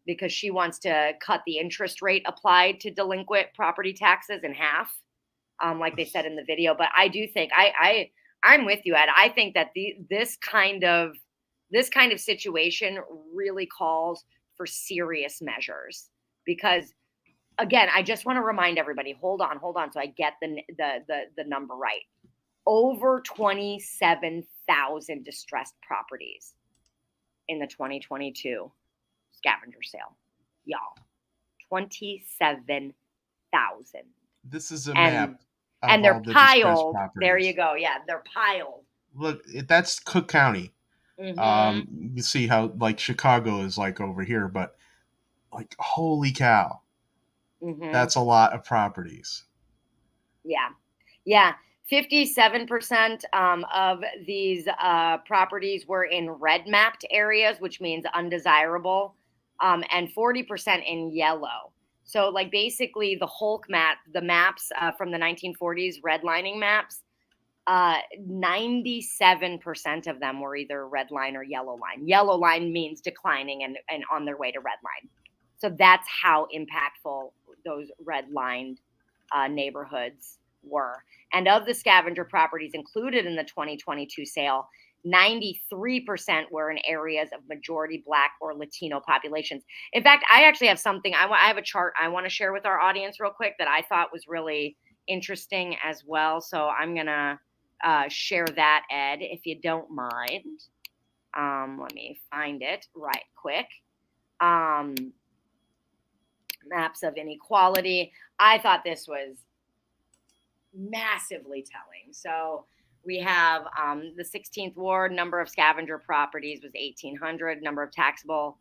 because she wants to cut the interest rate applied to delinquent property taxes in half, like they said in the video. But I do think I'm with you, Ed. I think that this kind of situation really calls for serious measures, because again, I just want to remind everybody, hold on, so I get the number right. Over 27,000 distressed properties in the 2022 scavenger sale, y'all. 27,000. This is a map. And they're piled. There you go. Yeah, they're piled. Look, that's Cook County. Mm-hmm. You see how like Chicago is like over here, but like holy cow, that's a lot of properties. Yeah. 57% of these properties were in red mapped areas, which means undesirable, and 40% in yellow. So like basically the Hulk map, the maps from the 1940s, redlining maps, 97% of them were either red line or yellow line. Yellow line means declining and on their way to red line. So that's how impactful those red lined neighborhoods were. And of the scavenger properties included in the 2022 sale, 93% were in areas of majority Black or Latino populations. In fact, I actually have something, I have a chart I want to share with our audience real quick that I thought was really interesting as well. So I'm going to share that, Ed, if you don't mind. Let me find it right quick. Maps of inequality. I thought this was massively telling. So we have the 16th ward, number of scavenger properties was 1,800, number of taxable.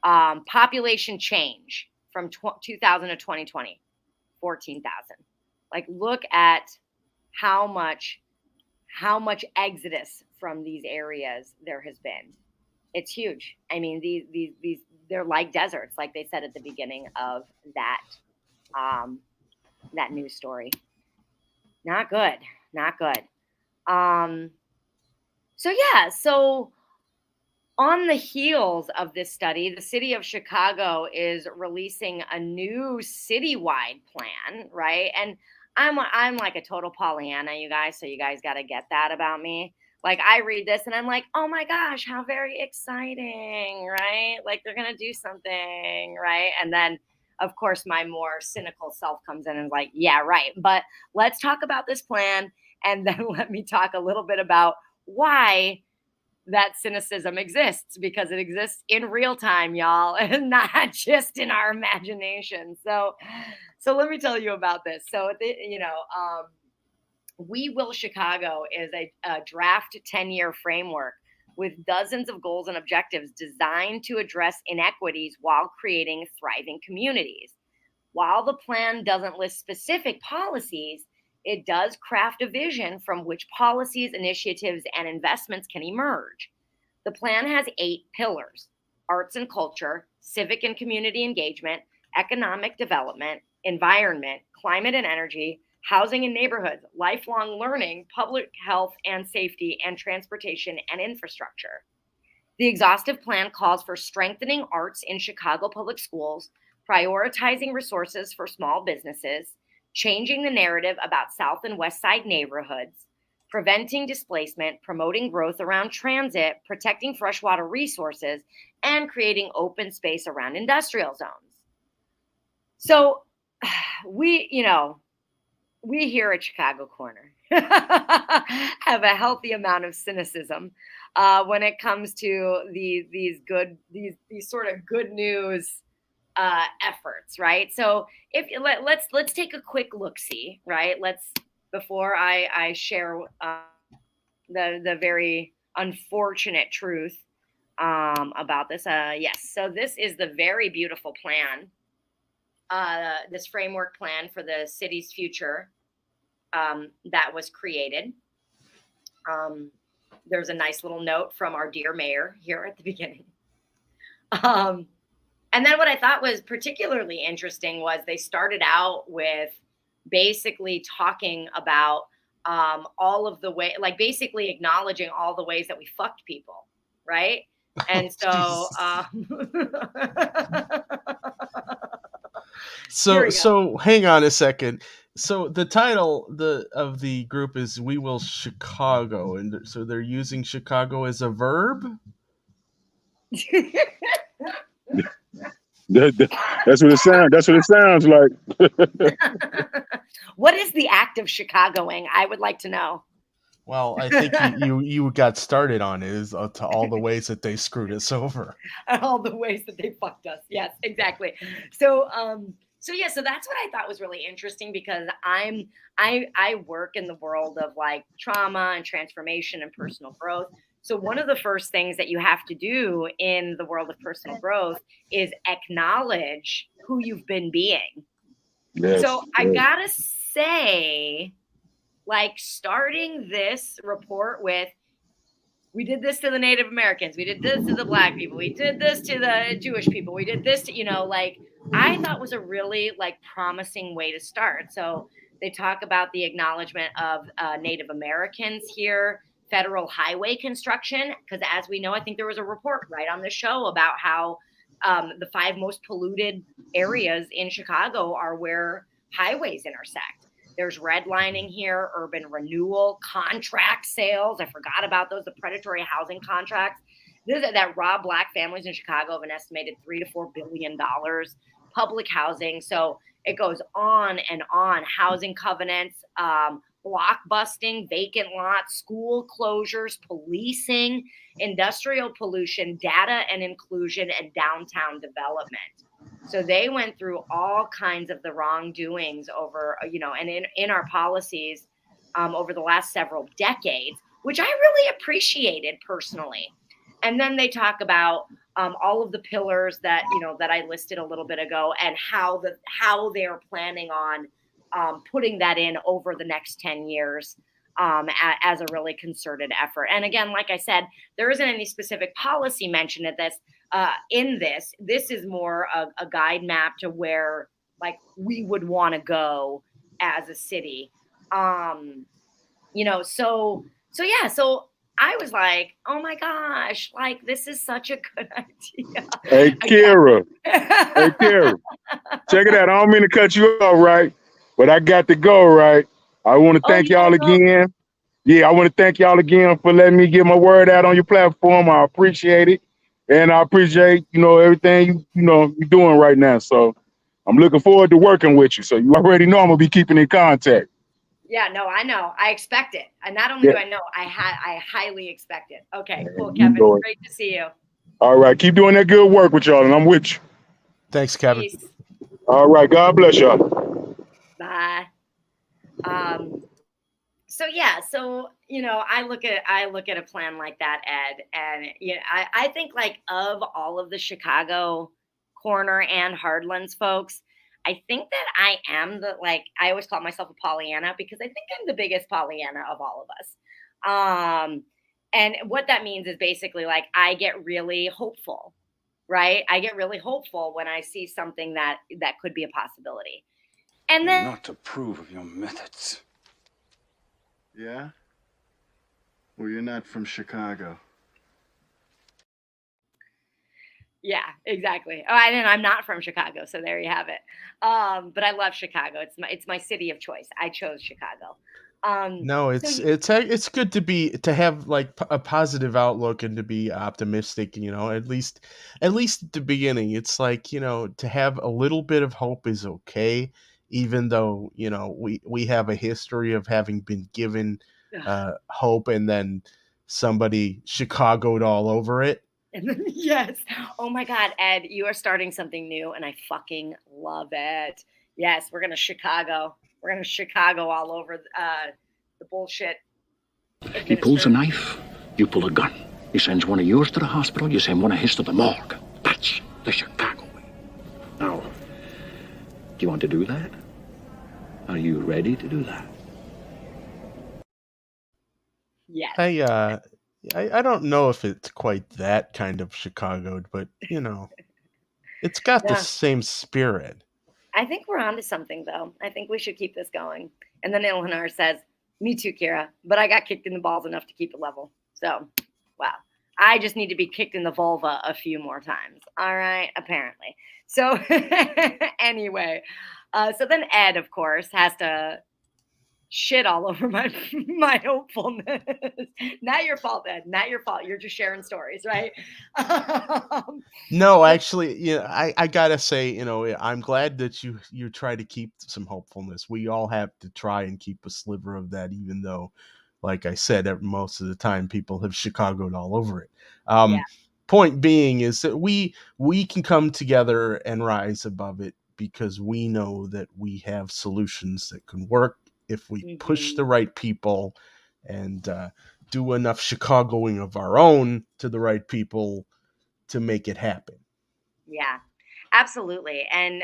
Population change from 2000 to 2020, 14,000. Like, look at how much exodus from these areas there has been. It's huge. I mean, these they're like deserts, like they said at the beginning of that that news story. Not good. So on the heels of this study, the city of Chicago is releasing a new citywide plan, right? And I'm like a total Pollyanna, you guys, so you guys got to get that about me. Like, I read this and I'm like, oh my gosh, how very exciting, right? Like, they're going to do something, right? And then, of course, my more cynical self comes in and is like, yeah, right. But let's talk about this plan, and then let me talk a little bit about why that cynicism exists, because it exists in real time, y'all, and not just in our imagination. So let me tell you about this. So, We Will Chicago is a draft 10-year framework with dozens of goals and objectives designed to address inequities while creating thriving communities. While the plan doesn't list specific policies, it does craft a vision from which policies, initiatives, and investments can emerge. The plan has 8 pillars: arts and culture, civic and community engagement, economic development, environment, climate and energy, housing and neighborhoods, lifelong learning, public health and safety, and transportation and infrastructure. The exhaustive plan calls for strengthening arts in Chicago public schools, prioritizing resources for small businesses, changing the narrative about South and West Side neighborhoods, preventing displacement, promoting growth around transit, protecting freshwater resources, and creating open space around industrial zones. So we here at Chicago Corner have a healthy amount of cynicism when it comes to these sort of good news efforts, right? So let's take a quick look-see, right? Before I share the very unfortunate truth about this. Yes, so this is the very beautiful plan. This framework plan for the city's future that was created. There's a nice little note from our dear mayor here at the beginning. And then what I thought was particularly interesting was they started out with basically talking about all of the way, like basically acknowledging all the ways that we fucked people, right? And so So hang on a second. So the title of the group is We Will Chicago, and so they're using Chicago as a verb? That's what it sounds like. What is the act of Chicagoing? I would like to know. Well, I think you got started on it, is to all the ways that they screwed us over. All the ways that they fucked us. Yes, exactly. So that's what I thought was really interesting, because I work in the world of like trauma and transformation and personal growth. So one of the first things that you have to do in the world of personal growth is acknowledge who you've been being. Yes, so I gotta say, like, starting this report with, we did this to the Native Americans, we did this to the Black people, we did this to the Jewish people, we did this to, like, I thought was a really like promising way to start. So they talk about the acknowledgement of Native Americans here, federal highway construction, because as we know, I think there was a report right on the show about how the 5 most polluted areas in Chicago are where highways intersect. There's redlining here, urban renewal, contract sales. I forgot about those, the predatory housing contracts. That rob Black families in Chicago of an estimated $3 to $4 billion. Public housing. So it goes on and on. Housing covenants, blockbusting, vacant lots, school closures, policing, industrial pollution, data and inclusion, and downtown development. So they went through all kinds of the wrongdoings over, and in our policies over the last several decades, which I really appreciated personally. And then they talk about all of the pillars that, that I listed a little bit ago, and how they're planning on putting that in over the next 10 years as a really concerted effort. And again, like I said, there isn't any specific policy mentioned at this in this. This is more of a guide map to where like we would want to go as a city. So I was like, oh my gosh, like this is such a good idea. Hey, Kira. Hey, Kira. Check it out. I don't mean to cut you off, right? But I got to go, right? I want to thank y'all again. Yeah, I want to thank y'all again for letting me get my word out on your platform. I appreciate it. And I appreciate, everything you're doing right now. So I'm looking forward to working with you. So you already know I'm gonna be keeping in contact. Yeah, no, I know. I expect it. And not only do I know, I highly expect it. Okay, cool, Kevin. Great to see you. All right, keep doing that good work with y'all, and I'm with you. Thanks, Kevin. Peace. All right, God bless y'all. Bye. So I look at a plan like that, Ed, and I think like of all of the Chicago corner and Hardlands folks, I think that I am I always call myself a Pollyanna, because I think I'm the biggest Pollyanna of all of us. And what that means is basically like I get really hopeful, right? I get really hopeful when I see something that could be a possibility. And then not approve of your methods. Yeah? Well, you're not from Chicago. Yeah, exactly. Oh, I'm not from Chicago, so there you have it. But I love Chicago. It's my city of choice. I chose Chicago. No, it's good to have like a positive outlook and to be optimistic. At least at the beginning, it's like to have a little bit of hope is okay, even though we have a history of having been given hope and then somebody Chicago'd all over it. Yes. Oh my God, Ed, you are starting something new, and I fucking love it. Yes, we're gonna Chicago. We're gonna Chicago all over the bullshit. He pulls a knife, you pull a gun. He sends one of yours to the hospital, you send one of his to the morgue. That's the Chicago way. Now, do you want to do that? Are you ready to do that? Yes. I don't know if it's quite that kind of Chicago, but it's got the same spirit. I think we're onto something, though. I think we should keep this going. And then Ilhanar says, "Me too, Kira, but I got kicked in the balls enough to keep it level. So, wow. I just need to be kicked in the vulva a few more times. All right, apparently. So anyway, so then Ed, of course, has to shit all over my hopefulness. Not your fault, Ed. Not your fault. You're just sharing stories, right? No, actually, I gotta say, I'm glad that you try to keep some hopefulness. We all have to try and keep a sliver of that, even though, like I said, most of the time people have Chicago'd all over it. Point being is that we can come together and rise above it because we know that we have solutions that can work if we push the right people and do enough Chicagoing of our own to the right people to make it happen. Yeah, absolutely. And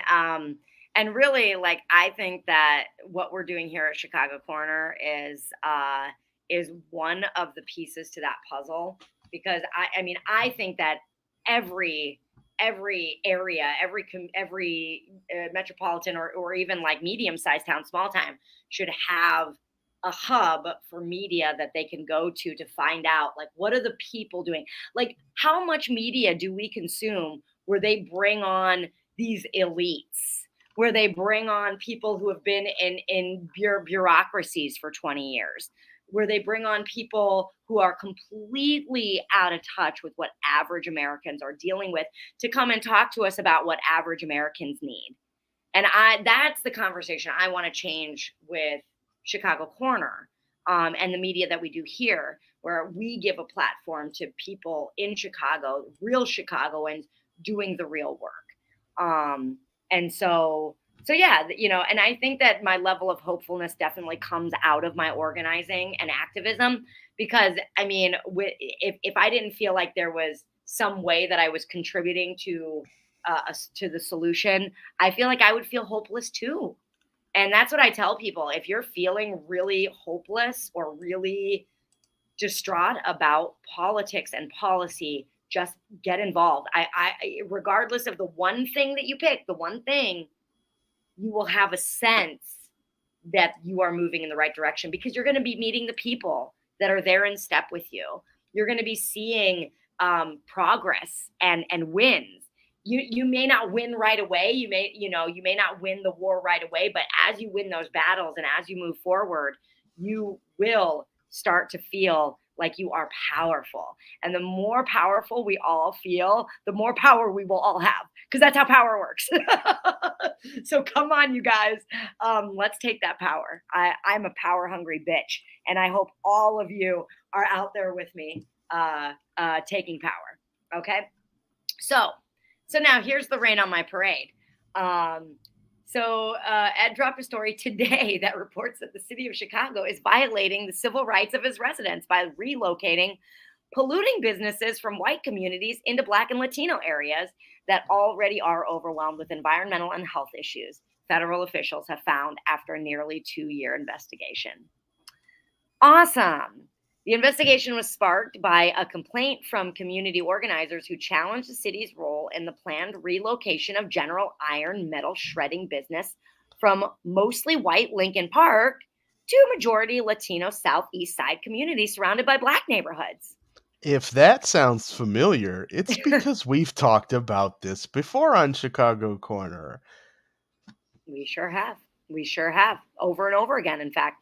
really, like, I think that what we're doing here at Chicago Corner is one of the pieces to that puzzle, because I think that every area, every metropolitan or even like medium-sized town, small town should have a hub for media that they can go to find out, like, what are the people doing? Like, how much media do we consume where they bring on these elites, where they bring on people who have been in bureaucracies for 20 years, where they bring on people who are completely out of touch with what average Americans are dealing with to come and talk to us about what average Americans need. And that's the conversation I want to change with Chicago Corner, and the media that we do here, where we give a platform to people in Chicago, real Chicagoans doing the real work. And so yeah, and I think that my level of hopefulness definitely comes out of my organizing and activism, because I mean, if I didn't feel like there was some way that I was contributing to the solution, I feel like I would feel hopeless too. And that's what I tell people. If you're feeling really hopeless or really distraught about politics and policy, just get involved. I regardless of the one thing that you pick, the one thing, you will have a sense that you are moving in the right direction, because you're going to be meeting the people that are there in step with you. You're going to be seeing progress and wins. You may not win right away. You may not win the war right away, but as you win those battles and as you move forward, you will start to feel like you are powerful. And the more powerful we all feel, the more power we will all have, because that's how power works. So come on, you guys. Let's take that power. I'm a power hungry bitch, and I hope all of you are out there with me taking power. Okay. So now here's the rain on my parade. So Ed dropped a story today that reports that the city of Chicago is violating the civil rights of its residents by relocating polluting businesses from white communities into Black and Latino areas that already are overwhelmed with environmental and health issues, federal officials have found after a nearly 2-year investigation. Awesome. The investigation was sparked by a complaint from community organizers who challenged the city's role in the planned relocation of General Iron metal shredding business from mostly white Lincoln Park to majority Latino Southeast Side communities surrounded by Black neighborhoods. If that sounds familiar, it's because we've talked about this before on Chicago Corner. We sure have. Over and over again, in fact.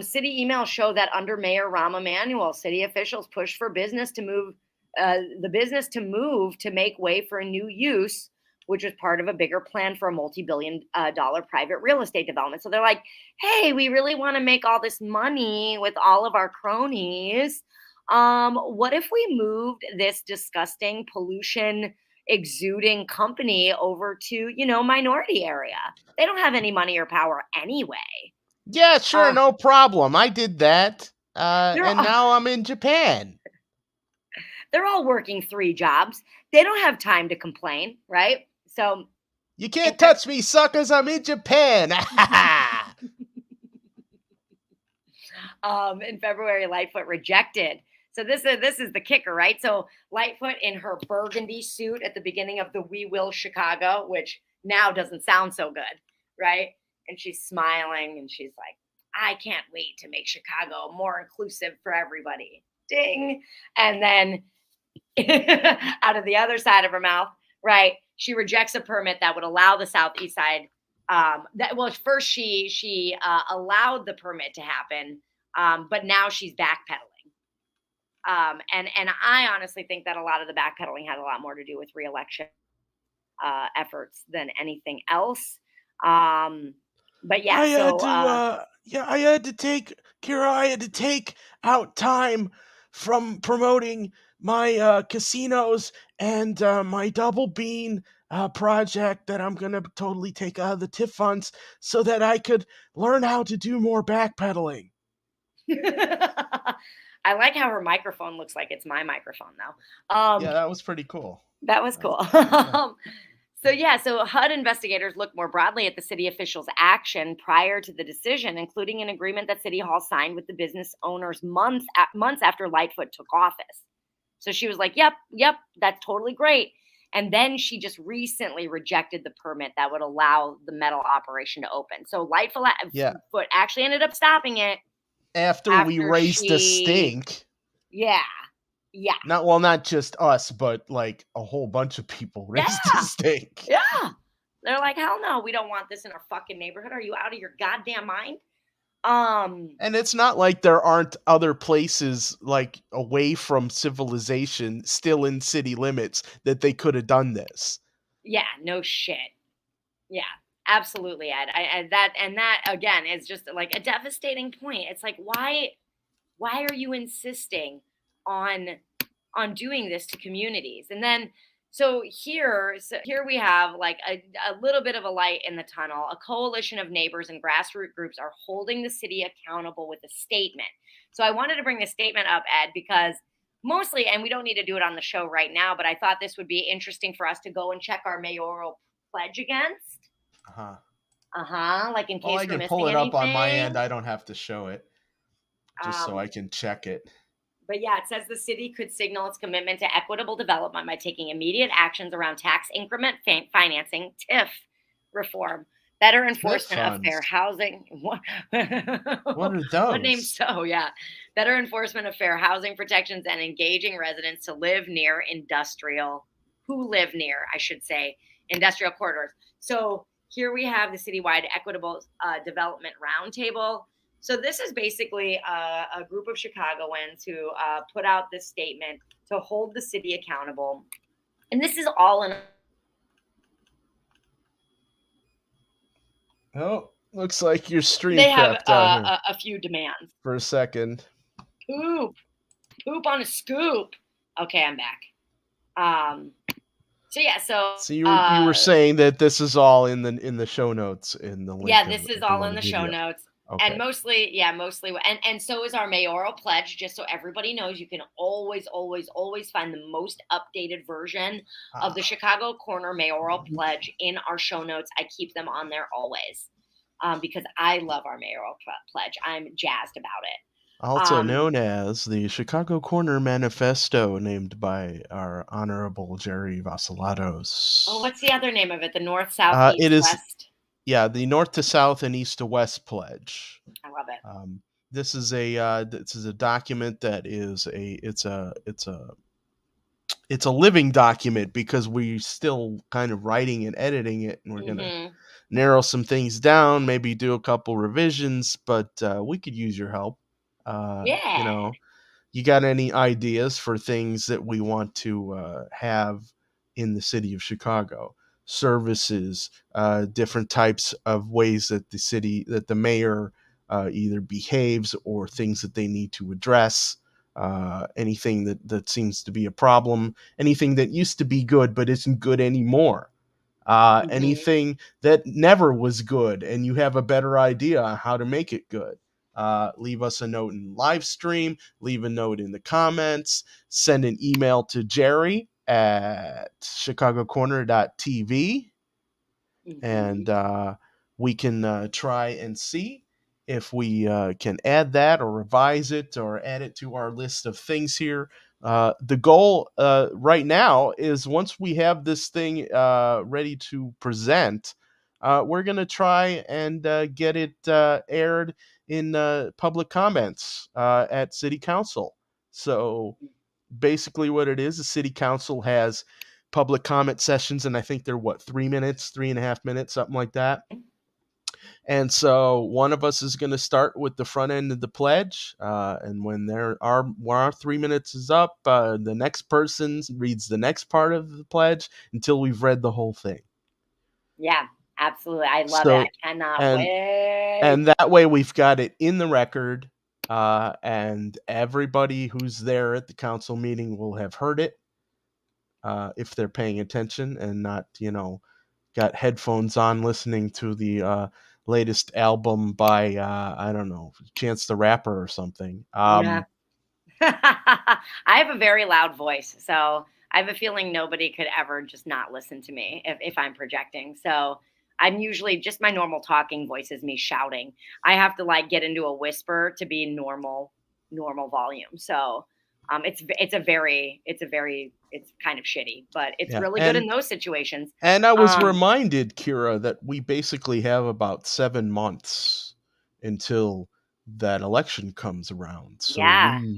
City emails show that under Mayor Rahm Emanuel, city officials pushed for business to move to make way for a new use, which was part of a bigger plan for a multi-billion-dollar private real estate development. So they're like, hey, we really want to make all this money with all of our cronies. What if we moved this disgusting pollution exuding company over to, minority area? They don't have any money or power anyway. Yeah, sure, no problem. I did that. And now I'm in Japan. They're all working 3 jobs. They don't have time to complain, right? So you can't touch me, suckers. I'm in Japan. In February, Lightfoot rejected. So this is the kicker, right? So Lightfoot in her burgundy suit at the beginning of the We Will Chicago, which now doesn't sound so good, right? And she's smiling and she's like, I can't wait to make Chicago more inclusive for everybody. Ding. And then out of the other side of her mouth, right, she rejects a permit that would allow the Southeast Side. First she allowed the permit to happen, but now she's backpedaling. And I honestly think that a lot of the backpedaling had a lot more to do with re-election efforts than anything else. But yeah, I had to take out time from promoting my casinos and my double bean project that I'm gonna totally take out of the TIF funds so that I could learn how to do more backpedaling. I like how her microphone looks like it's my microphone now. Yeah, that was pretty cool. That was cool. So HUD investigators looked more broadly at the city officials' action prior to the decision, including an agreement that City Hall signed with the business owners months after Lightfoot took office. So she was like, yep, that's totally great. And then she just recently rejected the permit that would allow the metal operation to open. So Lightfoot actually ended up stopping it. After we raised a stink. Yeah. Not just us, but like a whole bunch of people raised a stink. Yeah. They're like, hell no, we don't want this in our fucking neighborhood. Are you out of your goddamn mind? And it's not like there aren't other places like away from civilization still in city limits that they could have done this. Yeah, no shit. Yeah. Absolutely, Ed. That again is just like a devastating point. It's like, why are you insisting on doing this to communities? And then so here we have like a little bit of a light in the tunnel. A coalition of neighbors and grassroots groups are holding the city accountable with a statement. So I wanted to bring the statement up, Ed, because mostly, and we don't need to do it on the show right now, but I thought this would be interesting for us to go and check our mayoral pledge against. Like in case Well, I we're can missing pull it up on my anything. end. I don't have to show it, just so I can check it. But yeah, it says the city could signal its commitment to equitable development by taking immediate actions around tax increment financing, TIF reform, better enforcement of fair housing. What are those? What name? So yeah, better enforcement of fair housing protections and engaging residents to live near industrial corridors. So here we have the citywide equitable development roundtable. So this is basically a group of Chicagoans who put out this statement to hold the city accountable. And this is all in. Oh, looks like your stream They have crapped out here a few demands. for a second. Poop on a scoop. Okay, I'm back. So yeah, so you were saying that this is all in the show notes in the link. Yeah, this is all in the show notes. Okay. And mostly, and so is our mayoral pledge, just so everybody knows. You can always find the most updated version of the Chicago Corner mayoral pledge in our show notes. I keep them on there always because I love our mayoral pledge. I'm jazzed about it. Also known as the Chicago Corner Manifesto, named by our Honorable Jerry Vassilatos. Oh, what's the other name of it? The North, South, East, West? Yeah, the North to South and East to West pledge. I love it. This is a document that is it's a living document because we're still kind of writing and editing it, and we're gonna narrow some things down, maybe do a couple revisions, but we could use your help. You got any ideas for things that we want to have in the city of Chicago? Services, different types of ways that the mayor either behaves or things that they need to address, anything that seems to be a problem, anything that used to be good but isn't good anymore, anything that never was good and you have a better idea on how to make it good. Leave us a note in live stream, leave a note in the comments, send an email to Jerry at chicagocorner.tv, and we can try and see if we can add that or revise it or add it to our list of things here. The goal right now is once we have this thing ready to present, we're going to try and get it aired in public comments at City Council. So basically what it is, the City Council has public comment sessions, and I think they're 3.5 minutes, something like that. And so one of us is going to start with the front end of the pledge, and when our 3 minutes is up, the next person reads the next part of the pledge until we've read the whole thing. Yeah, absolutely. I love it. I cannot wait. And that way we've got it in the record, and everybody who's there at the council meeting will have heard it, if they're paying attention and not, got headphones on listening to the latest album by, I don't know, Chance the Rapper or something. Yeah. I have a very loud voice, so I have a feeling nobody could ever just not listen to me if I'm projecting. So I'm usually just my normal talking voice is me shouting. I have to like get into a whisper to be normal volume. So it's kind of shitty, but it's really good in those situations. And I was reminded, Kira, that we basically have about 7 months until that election comes around. So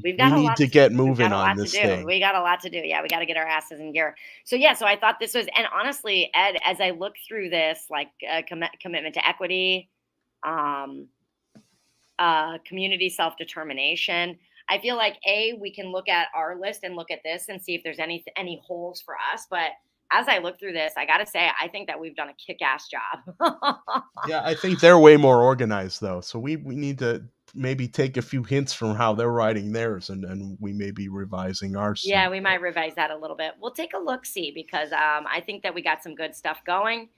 we need to get moving on this thing. We got a lot to do. Yeah, we got to get our asses in gear. So yeah, so I thought this was, and honestly, Ed, as I look through this, like commitment to equity, community self-determination, I feel like we can look at our list and look at this and see if there's any holes for us. But as I look through this, I got to say, I think that we've done a kick-ass job. Yeah, I think they're way more organized though. So we need to maybe take a few hints from how they're writing theirs, and we may be revising ours soon. Yeah, we might revise that a little bit. We'll take a look-see because I think that we got some good stuff going,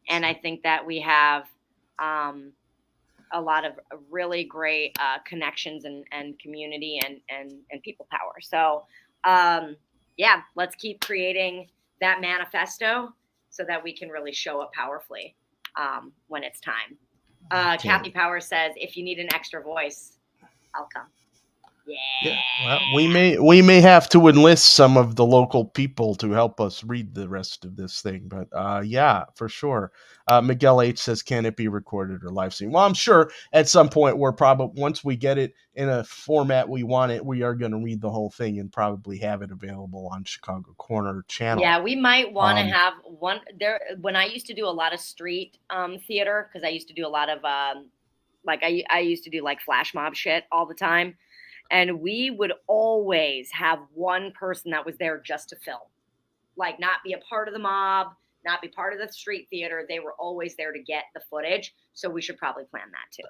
and I think that we have a lot of really great connections and community and people power. So yeah, let's keep creating that manifesto so that we can really show up powerfully when it's time. Kathy Power says, if you need an extra voice, I'll come. Yeah. Well, we may have to enlist some of the local people to help us read the rest of this thing, but yeah, for sure. Miguel H says, can it be recorded or live streamed? Well, I'm sure at some point we're probably, once we get it in a format we want it, we are going to read the whole thing and probably have it available on Chicago Corner channel. Yeah, we might want to have one there. When I used to do a lot of street theater, because I used to do a lot of I used to do like flash mob shit all the time. And we would always have one person that was there just to film, like not be a part of the mob, not be part of the street theater. They were always there to get the footage. So we should probably plan that too.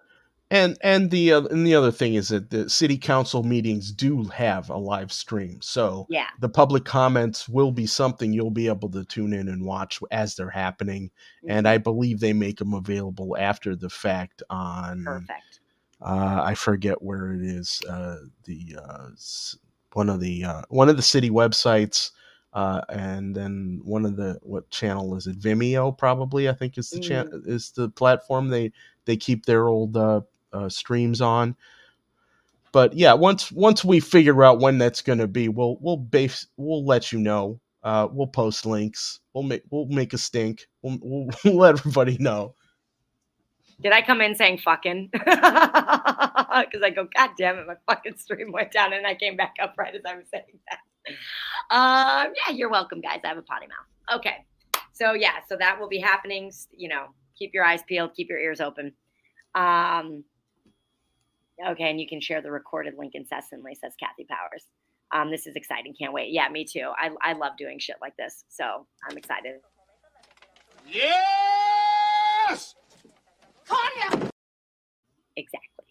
And the other thing is that the city council meetings do have a live stream. So yeah, the public comments will be something you'll be able to tune in and watch as they're happening. Mm-hmm. And I believe they make them available after the fact on Perfect. I forget where it is. One of the city websites, and then what channel is it? Vimeo, probably. I think is the is the platform they keep their old streams on. But yeah, once we figure out when that's going to be, we'll let you know. We'll post links. We'll make a stink. We'll let everybody know. Did I come in saying fucking? Because I go, God damn it, my fucking stream went down and I came back up right as I was saying that. Yeah, you're welcome, guys. I have a potty mouth. Okay. So yeah, so that will be happening. You know, keep your eyes peeled, keep your ears open. Okay, and you can share the recorded link incessantly, says Kathy Powers. This is exciting. Can't wait. Yeah, me too. I love doing shit like this. So I'm excited. Yes! Tanya! Exactly.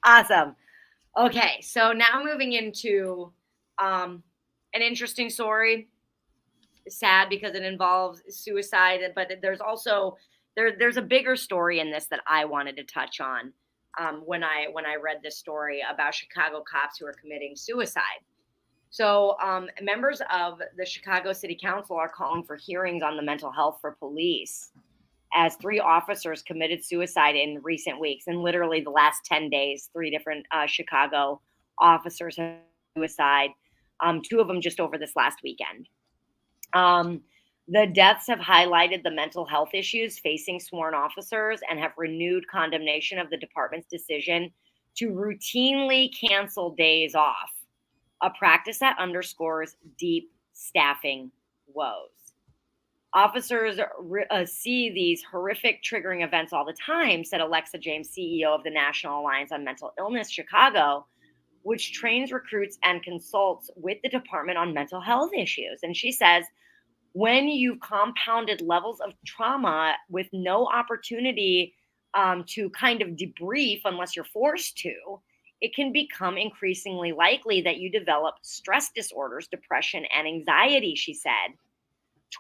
Awesome. Okay, so now moving into an interesting story. Sad because it involves suicide, but there's also there's a bigger story in this that I wanted to touch on when I read this story about Chicago cops who are committing suicide. So members of the Chicago City Council are calling for hearings on the mental health for police, as 3 officers committed suicide in recent weeks. And literally the last 10 days, 3 different Chicago officers have suicide, 2 of them just over this last weekend. The deaths have highlighted the mental health issues facing sworn officers and have renewed condemnation of the department's decision to routinely cancel days off, a practice that underscores deep staffing woes. Officers see these horrific triggering events all the time, said Alexa James, CEO of the National Alliance on Mental Illness Chicago, which trains recruits and consults with the department on mental health issues. And she says, when you've compounded levels of trauma with no opportunity to kind of debrief unless you're forced to, it can become increasingly likely that you develop stress disorders, depression, and anxiety, she said.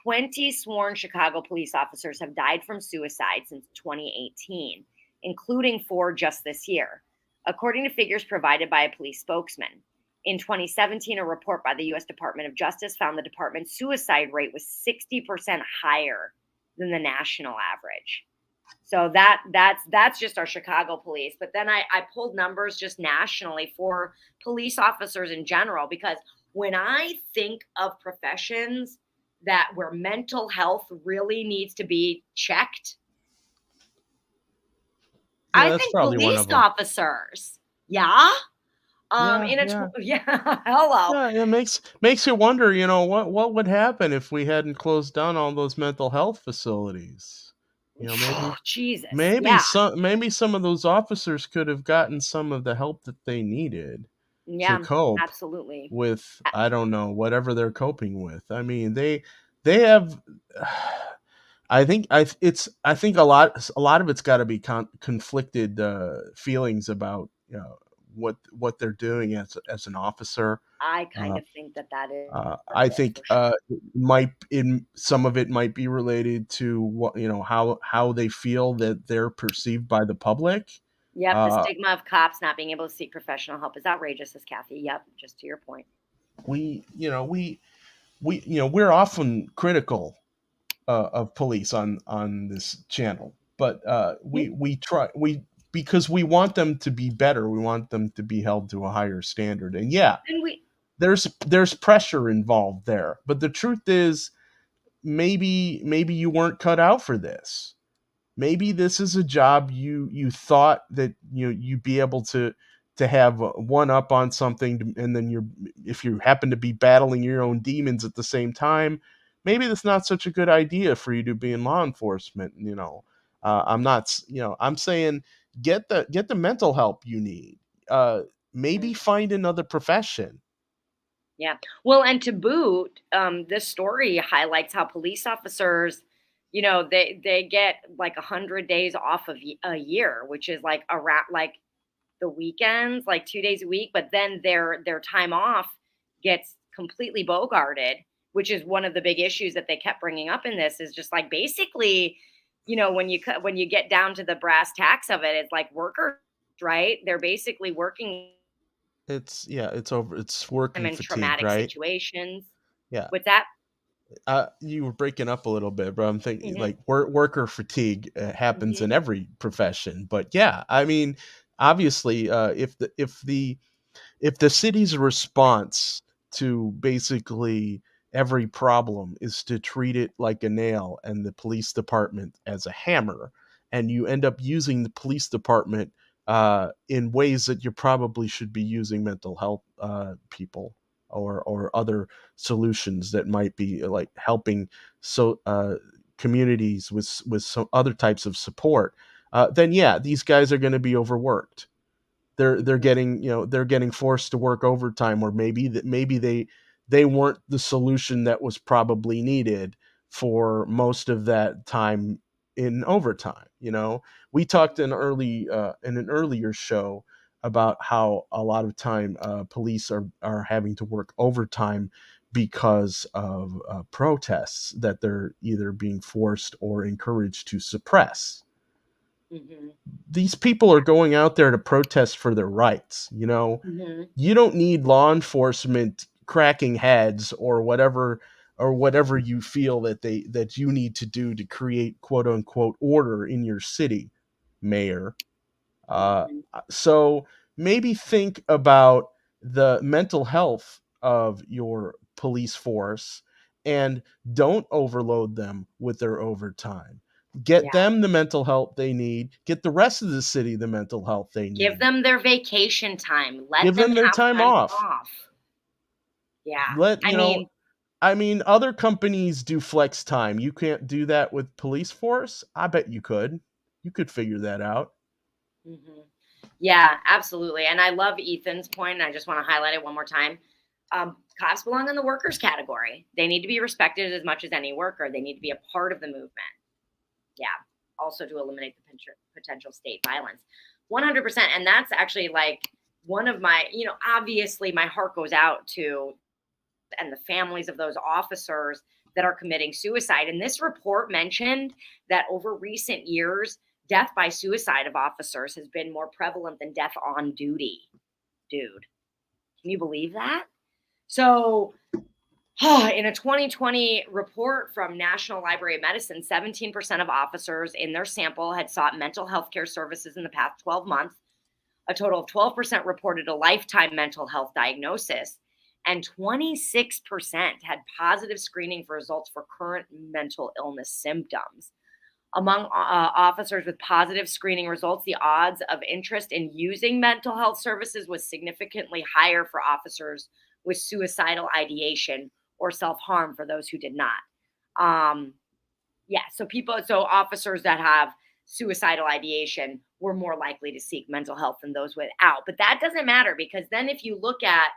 20 sworn Chicago police officers have died from suicide since 2018, including 4 just this year, according to figures provided by a police spokesman. In 2017, a report by the U.S. Department of Justice found the department's suicide rate was 60% higher than the national average. So that's just our Chicago police. But then I pulled numbers just nationally for police officers in general, because when I think of professions that where mental health really needs to be checked, I think police officers. Yeah. Hello. Yeah, it makes you wonder, you know, what would happen if we hadn't closed down all those mental health facilities? You know, maybe some of those officers could have gotten some of the help that they needed. Yeah, cope absolutely. with, I don't know, whatever they're coping with. I mean, they have I think I think a lot of it's got to be conflicted feelings about what they're doing as an officer. I kind Uh, of think that is I it think for sure. in some of it might be related to what how they feel that they're perceived by the public. Yep, the Uh, stigma of cops not being able to seek professional help is outrageous, as Kathy. Yep, just to your point. we you know we we're often critical of police on this channel, but we try we because we want them to be better. We want them to be held to a higher standard. And yeah, And we there's pressure involved there. But the truth is, maybe you weren't cut out for this. Maybe this is a job you thought that you'd be able to have one up on something, and then if you happen to be battling your own demons at the same time, maybe that's not such a good idea for you to be in law enforcement. I'm not I'm saying get the mental help you need. Maybe find another profession. Yeah. Well, and to boot, this story highlights how police officers, they get like 100 days off of a year, which is like around like the weekends, like 2 days a week. But then their time off gets completely bogarted, which is one of the big issues that they kept bringing up in this. Is just like basically, when you get down to the brass tacks of it, it's like workers, right? They're basically working It's over. It's them working in fatigue, traumatic right? situations. Yeah. With that, You were breaking up a little bit, but I'm thinking Mhm. like worker fatigue happens in Mhm. every profession. But yeah, I mean, obviously, if the city's response to basically every problem is to treat it like a nail and the police department as a hammer, and you end up using the police department in ways that you probably should be using mental health people or other solutions that might be like helping communities with some other types of support, then yeah, these guys are going to be overworked. They're getting they're getting forced to work overtime, or maybe they weren't the solution that was probably needed for most of that time in overtime. We talked in an earlier show about how a lot of time police are having to work overtime because of protests that they're either being forced or encouraged to suppress. Mhm. These people are going out there to protest for their rights. Mhm. You don't need law enforcement cracking heads or whatever you feel that you need to do to create quote unquote order in your city, mayor. uh, Mhm. so maybe think about the mental health of your police force and don't overload them with their overtime. Get Yeah. them the mental health they need. Get the rest of the city the mental health they Give need. them their vacation time. Let Give them them their have time time off. off. Yeah. Let I mean, I mean, other companies do flex time. You can't do that with police force. I bet you could. You could figure that out. mhm. Yeah, absolutely. And I love Ethan's point, and I just want to highlight it one more time. Cops belong in the workers category. They need to be respected as much as any worker. They need to be a part of the movement. Yeah. Also to eliminate the potential state violence. 100%. And that's actually like one of my, obviously my heart goes out to and the families of those officers that are committing suicide. And this report mentioned that over recent years, death by suicide of officers has been more prevalent than death on duty. Dude, can you believe that? So, in a 2020 report from National Library of Medicine, 17% of officers in their sample had sought mental health care services in the past 12 months. A total of 12% reported a lifetime mental health diagnosis, and 26% had positive screening for results for current mental illness symptoms. Among officers with positive screening results, the odds of interest in using mental health services was significantly higher for officers with suicidal ideation or self-harm for those who did not. Yeah, so officers that have suicidal ideation were more likely to seek mental health than those without. But that doesn't matter, because then if you look at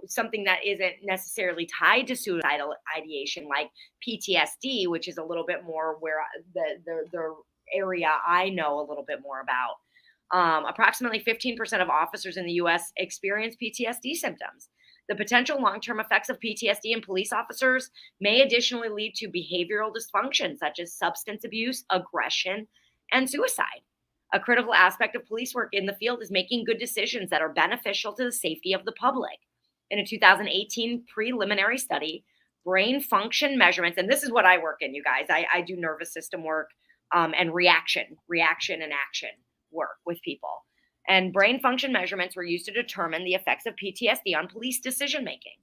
something that isn't necessarily tied to suicidal ideation, like PTSD, which is a little bit more where the area I know a little bit more about. Approximately 15% of officers in the U.S. experience PTSD symptoms. The potential long-term effects of PTSD in police officers may additionally lead to behavioral dysfunction, such as substance abuse, aggression, and suicide. A critical aspect of police work in the field is making good decisions that are beneficial to the safety of the public. In a 2018 preliminary study, brain function measurements, and this is what I work in, you guys. I do nervous system work and reaction and action work with people. And brain function measurements were used to determine the effects of PTSD on police decision-making.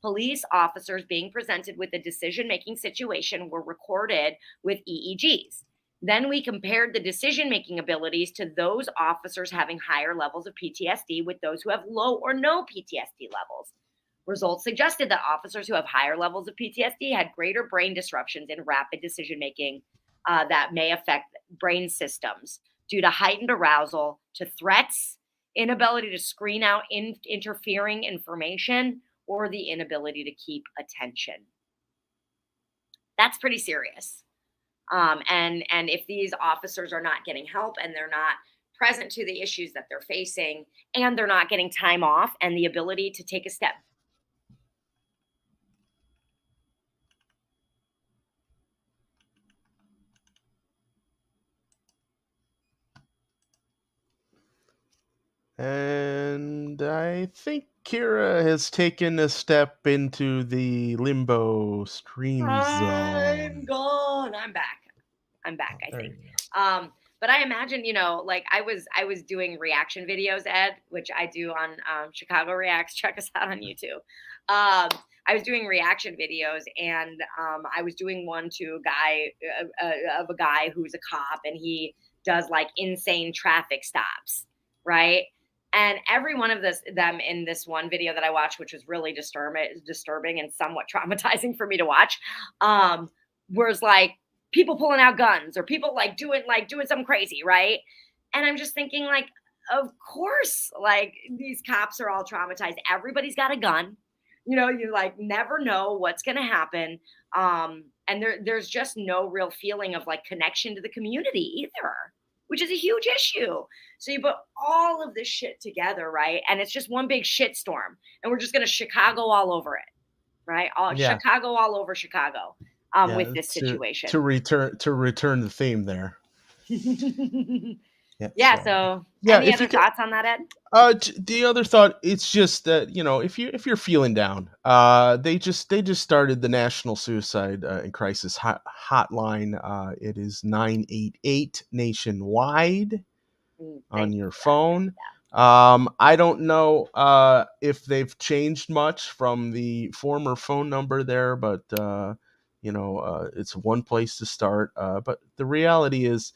Police officers being presented with a decision-making situation were recorded with EEGs. Then we compared the decision-making abilities to those officers having higher levels of PTSD with those who have low or no PTSD levels. Results suggested that officers who have higher levels of PTSD had greater brain disruptions in rapid decision-making that may affect brain systems due to heightened arousal to threats, inability to screen out interfering information, or the inability to keep attention. That's pretty serious. And if these officers are not getting help and they're not present to the issues that they're facing, and they're not getting time off and the ability to take a step. And I think Kira has taken a step into the limbo stream I'm zone. gone. I'm back, I There think. you go. But I imagine, like I was doing reaction videos, Ed, which I do on Chicago Reacts. Check us out on YouTube. I was doing reaction videos, and I was doing one to a guy who's a cop, and he does like insane traffic stops, right? And every one of them in this one video that I watched, which was really disturbing and somewhat traumatizing for me to watch, was like people pulling out guns or people like doing something crazy, right? And I'm just thinking, like, of course, like these cops are all traumatized. Everybody's got a gun. You like never know what's gonna happen. And there's just no real feeling of like connection to the community either, which is a huge issue. So you put all of this shit together, right? And it's just one big shitstorm. And we're just gonna Chicago all over it, right? Yeah. Chicago all over Chicago with this situation. To return the theme there. Yeah. So any other thoughts on that, Ed? The other thought, it's just that if you're feeling down, they just started the National Suicide and Crisis Hotline. It is 988 nationwide on your phone. I don't know if they've changed much from the former phone number there, but it's one place to start. But the reality is,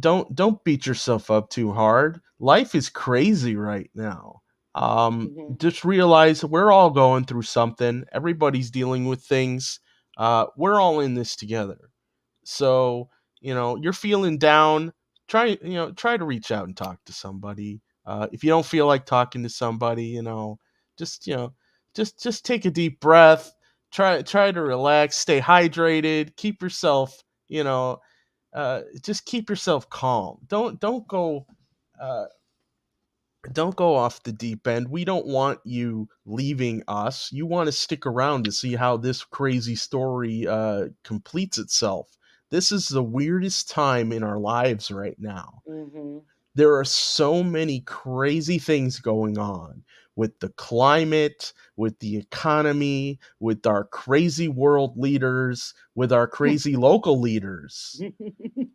don't beat yourself up too hard. Life is crazy right now. Just realize we're all going through something. Everybody's dealing with things. We're all in this together. So, you're feeling down, try to reach out and talk to somebody. If you don't feel like talking to somebody, just take a deep breath, try to relax, stay hydrated, keep yourself, just keep yourself calm. Don't go off the deep end. We don't want you leaving us. You want to stick around to see how this crazy story completes itself. This is the weirdest time in our lives right now. Mm-hmm. There are so many crazy things going on with the climate, with the economy, with our crazy world leaders, with our crazy local leaders,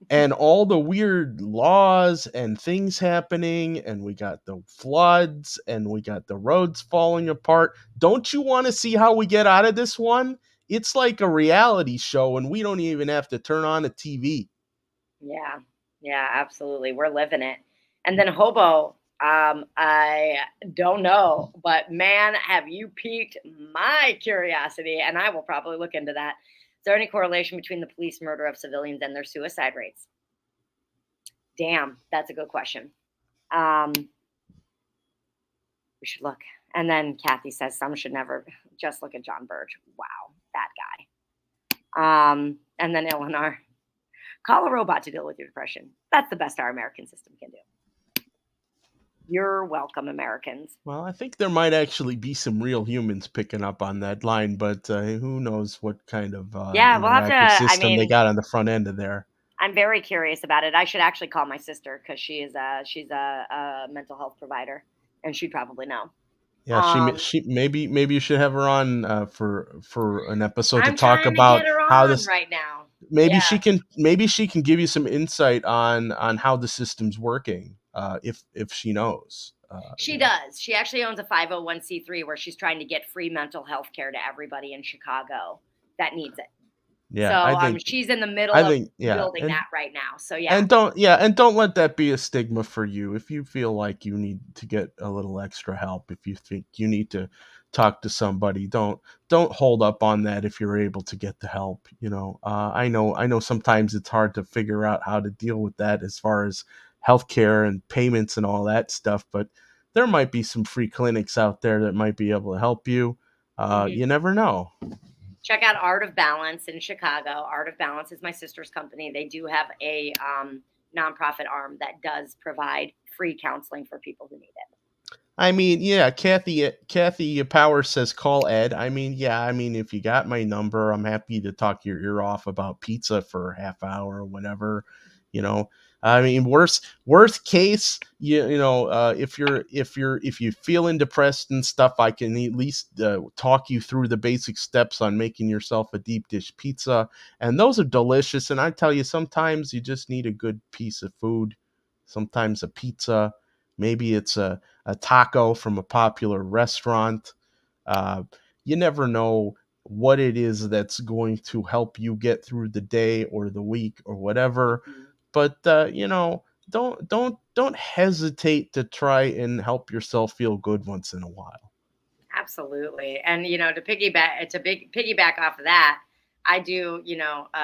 and all the weird laws and things happening. And we got the floods and we got the roads falling apart. Don't you want to see how we get out of this one? It's like a reality show, and we don't even have to turn on a TV. Yeah, absolutely. We're living it. And then Hobo, I don't know, but man, have you piqued my curiosity, and I will probably look into that. there any correlation between the police murder of civilians and their suicide rates? Damn, that's a good question. We should look. And then Kathy says some should never just look at John Burge. Wow, that guy. And then Eleanor, call a robot to deal with your depression. That's the best our American system can do. You're welcome, Americans. Well, I think there might actually be some real humans picking up on that line, but who knows what kind of Yeah, we'll have interactive to. I system they mean, got on the front end of there. I'm very curious about it. I should actually call my sister because she's a mental health provider, and she'd probably know. Yeah, she maybe you should have her on for an episode to I'm talk trying to about get her how on this. right now. Maybe Yeah. she can give you some insight on how the system's working, if she knows. She does. She actually owns a 501c3 where she's trying to get free mental health care to everybody in Chicago that needs it. Yeah, So I think she's in the middle I of think yeah, building and that right now. So yeah. and don't let that be a stigma for you. If you feel like you need to get a little extra help, if you think you need to talk to somebody, don't hold up on that if you're able to get the help. I know sometimes it's hard to figure out how to deal with that as far as healthcare and payments and all that stuff, but there might be some free clinics out there that might be able to help you. You never know. Check out Art of Balance in Chicago. Art of Balance is my sister's company. They do have a nonprofit arm that does provide free counseling for people who need it. I mean, yeah, Kathy Power says call Ed. I mean, if you got my number, I'm happy to talk your ear off about pizza for a half hour or whatever. I mean, worst case, if you're feeling depressed and stuff, I can at least talk you through the basic steps on making yourself a deep dish pizza, and those are delicious. And I tell you, sometimes you just need a good piece of food. Sometimes a pizza, maybe it's a taco from a popular restaurant. You never know what it is that's going to help you get through the day or the week or whatever. But don't hesitate to try and help yourself feel good once in a while. Absolutely. And to piggyback off of that, I do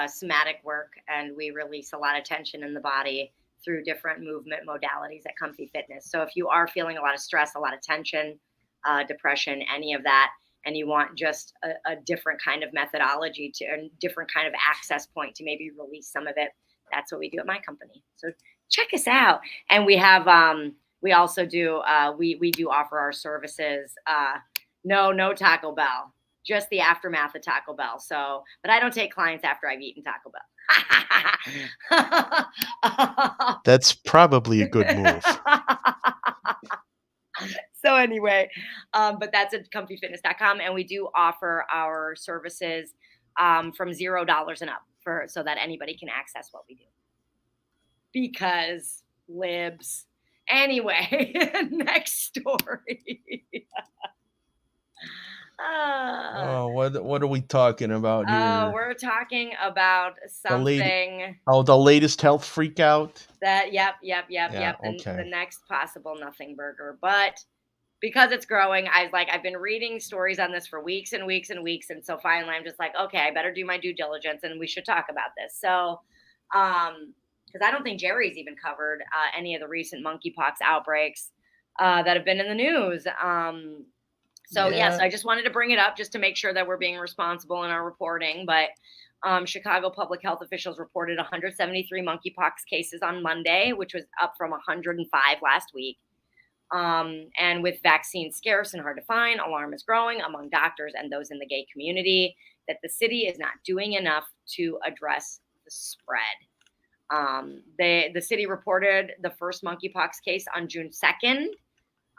somatic work, and we release a lot of tension in the body through different movement modalities at Comfy Fitness. So if you are feeling a lot of stress, a lot of tension, depression, any of that, and you want just a different kind of methodology to a different kind of access point to maybe release some of it, that's what we do at my company. So check us out. And we have, we also do, we do offer our services. No Taco Bell, just the aftermath of Taco Bell. So, but I don't take clients after I've eaten Taco Bell. That's probably a good move. So anyway, but that's at comfyfitness.com. And we do offer our services from $0 and up so that anybody can access what we do. Because libs. Anyway, next story. What are we talking about here? We're talking about something. The latest health freak out? Yep. Okay. The next possible nothing burger. But because it's growing, I've been reading stories on this for weeks and weeks and weeks. And so finally I'm just like, okay, I better do my due diligence and we should talk about this. So, because I don't think Jerry's even covered any of the recent monkeypox outbreaks that have been in the news. So I just wanted to bring it up just to make sure that we're being responsible in our reporting. But Chicago public health officials reported 173 monkeypox cases on Monday, which was up from 105 last week. And with vaccines scarce and hard to find, alarm is growing among doctors and those in the gay community that the city is not doing enough to address the spread. The city reported the first monkeypox case on June 2nd.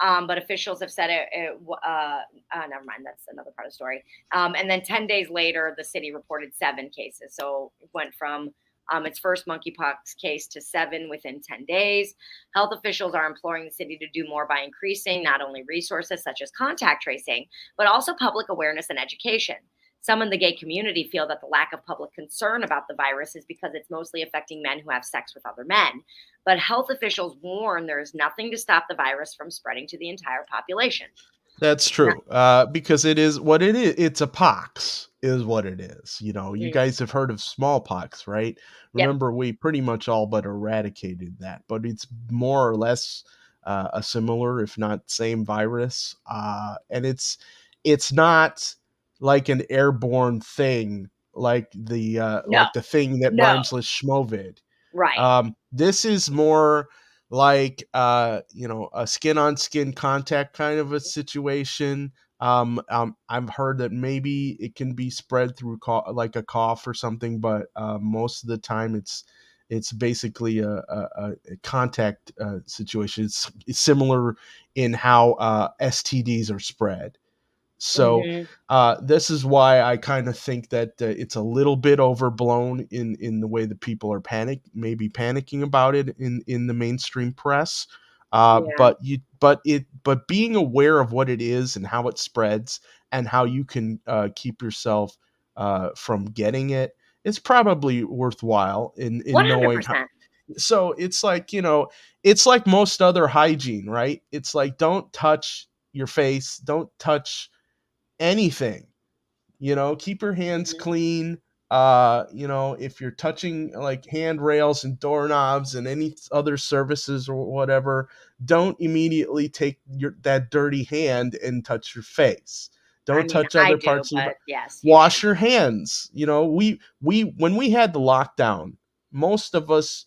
But officials have said never mind, that's another part of the story. And then 10 days later, the city reported 7 cases. So it went from its first monkeypox case to 7 within 10 days. Health officials are imploring the city to do more by increasing not only resources such as contact tracing, but also public awareness and education. Some in the gay community feel that the lack of public concern about the virus is because it's mostly affecting men who have sex with other men. But health officials warn there is nothing to stop the virus from spreading to the entire population. That's true. Because it is what it is. It's a pox, is what it is. You know, you Mhm. guys have heard of smallpox, right? Yep. Remember, we pretty much all but eradicated that, but it's more or less a similar, if not same, virus. And it's not like an airborne thing, No. like the thing that No. rhymes with schmovid. Right. This is more like a skin on skin contact kind of a situation. I've heard that maybe it can be spread through like a cough or something, but most of the time it's basically a contact situation. It's similar in how STDs are spread. So Mhm. this is why I kind of think that it's a little bit overblown in the way that people are maybe panicking about it in the mainstream press. Yeah. But being aware of what it is and how it spreads and how you can keep yourself from getting it is probably worthwhile in knowing how. 100%. So it's like, it's like most other hygiene, right? It's like, don't touch your face, don't touch anything. Keep your hands Mhm. clean. If you're touching like handrails and doorknobs and any other surfaces or whatever, don't immediately take that dirty hand and touch your face. I Don't mean, touch I other do, parts of your but body. yes, you Wash should. your hands. We when we had the lockdown, most of us,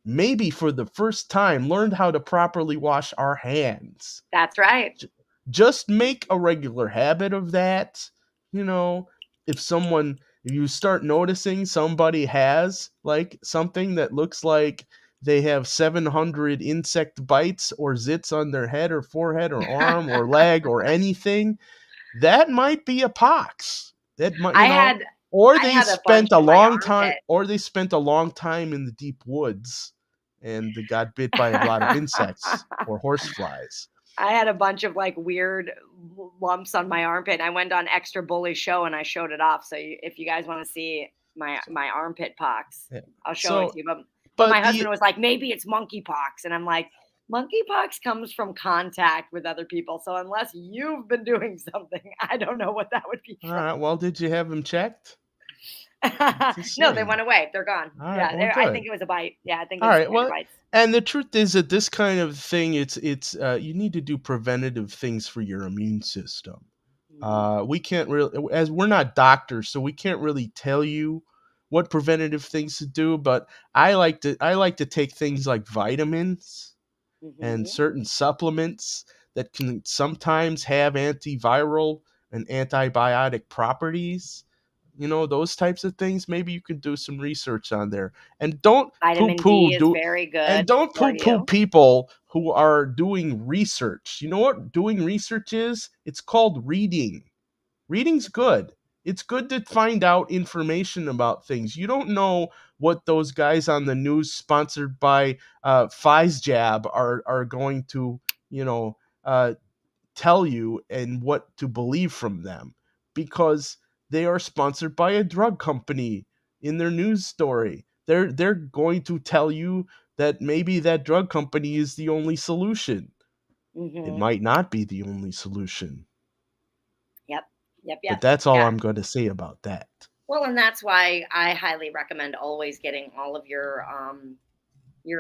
maybe for the first time, learned how to properly wash our hands. That's right. Just make a regular habit of that. You know, if you start noticing somebody has like something that looks like they have 700 insect bites or zits on their head or forehead or arm or leg or anything, that might be a pox. That might, I had or I they had a bunch spent a in my long time, armpit. in the deep woods and they got bit by a lot of insects or horseflies. I had a bunch of like weird lumps on my armpit. I went on Extra Bully Show and I showed it off. So if you guys want to see my armpit pox, Yeah. I'll show it So, to you. But my but husband the was like, maybe it's monkeypox, and I'm like, monkeypox comes from contact with other people. So unless you've been doing something, I don't know what that would be All from. right. Well, did you have him checked? Just No, they saying. went away. They're gone. All right. Yeah, Well, I think good. it was a bite. Yeah, I think it All was right. spider Well, bites. and the truth is that this kind of thing, it's you need to do preventative things for your immune system. Mhm. We can't really, as we're not doctors, so we can't really tell you what preventative things to do. But I like to take things like vitamins and Mhm. certain supplements that can sometimes have antiviral and antibiotic properties. Those types of things. Maybe you could do some research on there. And don't poo Vitamin D poo is do very and good don't for poo poo you. people who are doing research. You know what doing research is? It's called reading. Reading's good. It's good to find out information about things. You don't know what those guys on the news sponsored by FizeJab are going to, you know, uh, tell you and what to believe from them because they are sponsored by a drug company in their news story. They're going to tell you that maybe that drug company is the only solution. It Mhm. might not be the only solution. Yep. Yep. But Yep. that's all Yeah. I'm going to say about that. Well, and that's why I highly recommend always getting all of your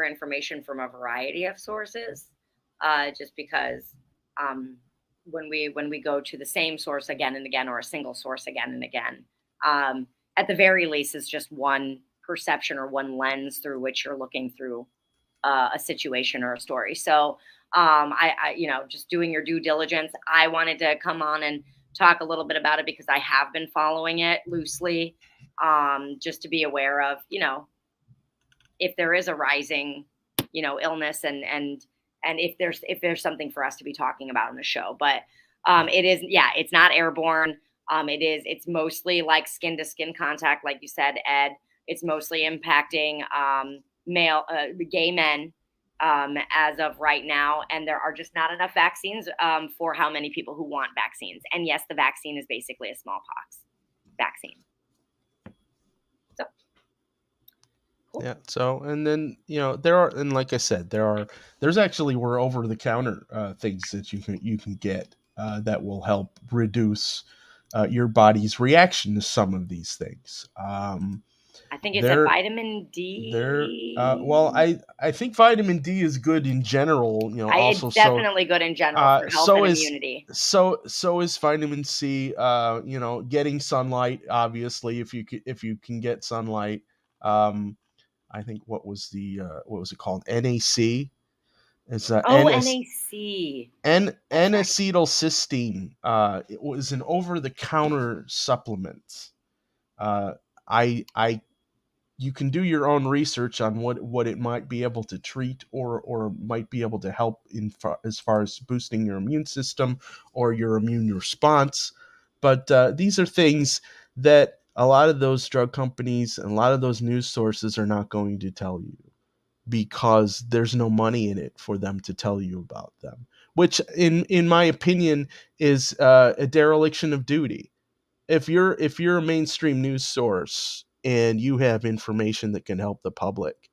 information from a variety of sources. Just because um, when we go to the same source again and again, or a single source again and again, at the very least, is just one perception or one lens through which you're looking through a situation or a story. So just doing your due diligence. I wanted to come on and talk a little bit about it because I have been following it loosely, just to be aware of, if there is a rising, illness and if there's something for us to be talking about in the show. But it is, yeah, it's not airborne. It's mostly like skin to skin contact, like you said, Ed. It's mostly impacting gay men as of right now, and there are just not enough vaccines for how many people who want vaccines. And yes, the vaccine is basically a smallpox vaccine. So cool. Yeah. So, and then there are, and like I said, there's actually were over the counter things that you can get that will help reduce your body's reaction to some of these things. I think it's a vitamin D. Well, I think vitamin D is good in general. Also, it's definitely good in general for health and immunity. So is vitamin C. Getting sunlight. Obviously, if you can get sunlight. I think what was it called? NAC. It's NAC. N-acetylcysteine. It was an over-the-counter supplement. You can do your own research on what it might be able to treat or might be able to help as far as boosting your immune system or your immune response. But these are things that a lot of those drug companies and a lot of those news sources are not going to tell you, because there's no money in it for them to tell you about them, which in my opinion is a dereliction of duty. If you're a mainstream news source and you have information that can help the public,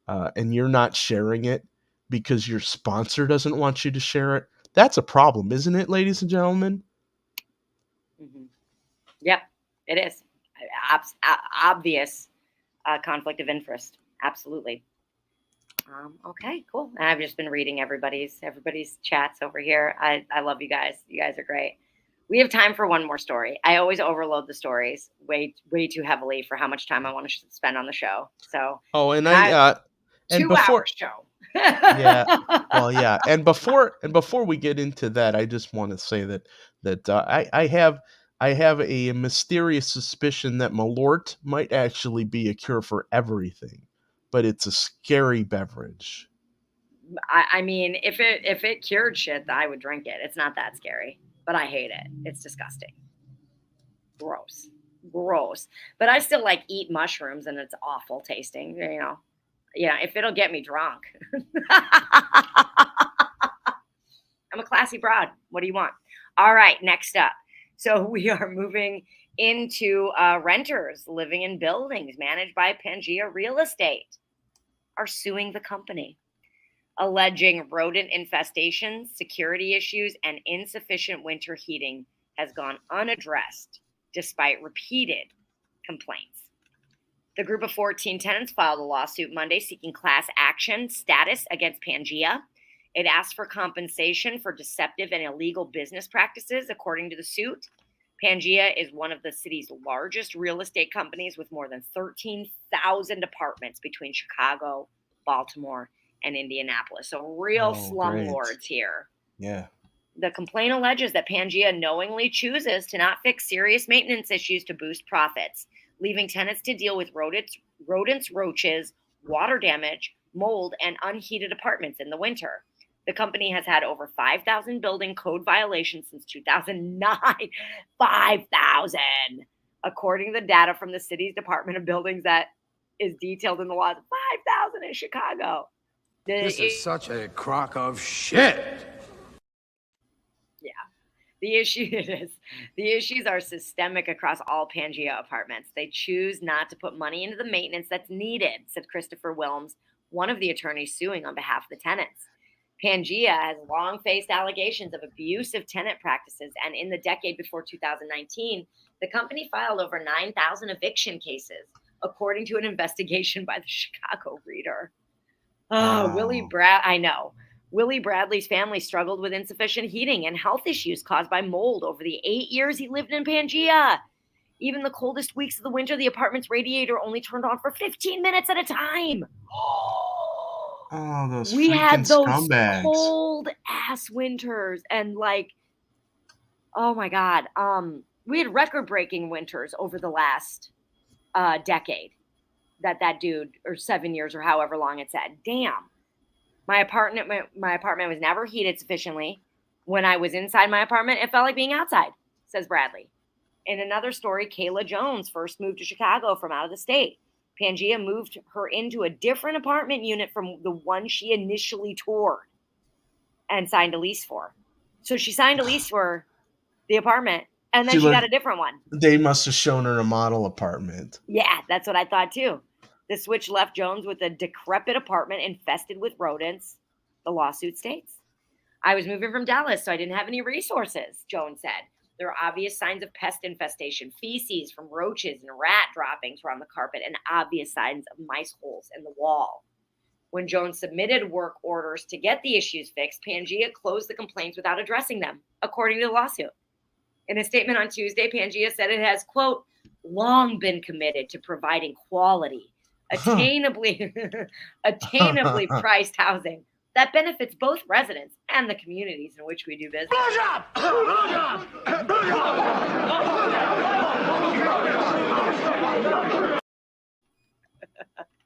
and you're not sharing it because your sponsor doesn't want you to share it, that's a problem, isn't it, ladies and gentlemen? Mm-hmm. Yep, it is. Obvious conflict of interest. Absolutely. Okay, cool. I've just been reading everybody's chats over here. I love you guys. You guys are great. We have time for one more story. I always overload the stories way too heavily for how much time I want to spend on the show. So and 2-hour show. Yeah. Well, yeah. And before we get into that, I just want to say that I have a mysterious suspicion that Malort might actually be a cure for everything, but it's a scary beverage. I mean, if it cured shit, I would drink it. It's not that scary, but I hate it. It's disgusting. Gross. But I still eat mushrooms, and it's awful tasting, Yeah, if it'll get me drunk. I'm a classy broad. What do you want? All right, next up. So we are moving into renters living in buildings managed by Pangea Real Estate are suing the company, alleging rodent infestations, security issues, and insufficient winter heating has gone unaddressed despite repeated complaints. The group of 14 tenants filed a lawsuit Monday seeking class action status against Pangea. It asked for compensation for deceptive and illegal business practices, according to the suit. Pangea is one of the city's largest real estate companies with more than 13,000 apartments between Chicago, Baltimore, and Indianapolis. So real slumlords here. Yeah. The complaint alleges that Pangea knowingly chooses to not fix serious maintenance issues to boost profits, leaving tenants to deal with rodents, roaches, water damage, mold, and unheated apartments in the winter. The company has had over 5,000 building code violations since 2009. 5,000! According to the data from the city's Department of Buildings that is detailed in the laws. 5,000 in Chicago. This is such a crock of shit. Yeah. The issues are systemic across all Pangea apartments. They choose not to put money into the maintenance that's needed, said Christopher Wilms, one of the attorneys suing on behalf of the tenants. Pangea has long faced allegations of abusive tenant practices, and in the decade before 2019, the company filed over 9,000 eviction cases, according to an investigation by the Chicago Reader. Oh, wow. I know. Willie Bradley's family struggled with insufficient heating and health issues caused by mold over the 8 years he lived in Pangea. Even the coldest weeks of the winter, the apartment's radiator only turned on for 15 minutes at a time. Oh, those we had those scumbags. Cold ass winters, and oh my God, we had record breaking winters over the last decade. That dude, or 7 years, or however long it said. Damn, my apartment was never heated sufficiently. When I was inside my apartment, it felt like being outside, says Bradley. In another story, Kayla Jones first moved to Chicago from out of the state. Pangea moved her into a different apartment unit from the one she initially toured and signed a lease for. So she signed a lease for the apartment, and then she got a different one. They must have shown her a model apartment. Yeah, that's what I thought too. The switch left Jones with a decrepit apartment infested with rodents, the lawsuit states. I was moving from Dallas, so I didn't have any resources, Joan said. There are obvious signs of pest infestation, feces from roaches and rat droppings were on the carpet, and obvious signs of mice holes in the wall. When Jones submitted work orders to get the issues fixed, Pangea closed the complaints without addressing them, according to the lawsuit. In a statement on Tuesday, Pangea said it has, quote, long been committed to providing quality, attainably priced housing that benefits both residents and the communities in which we do business.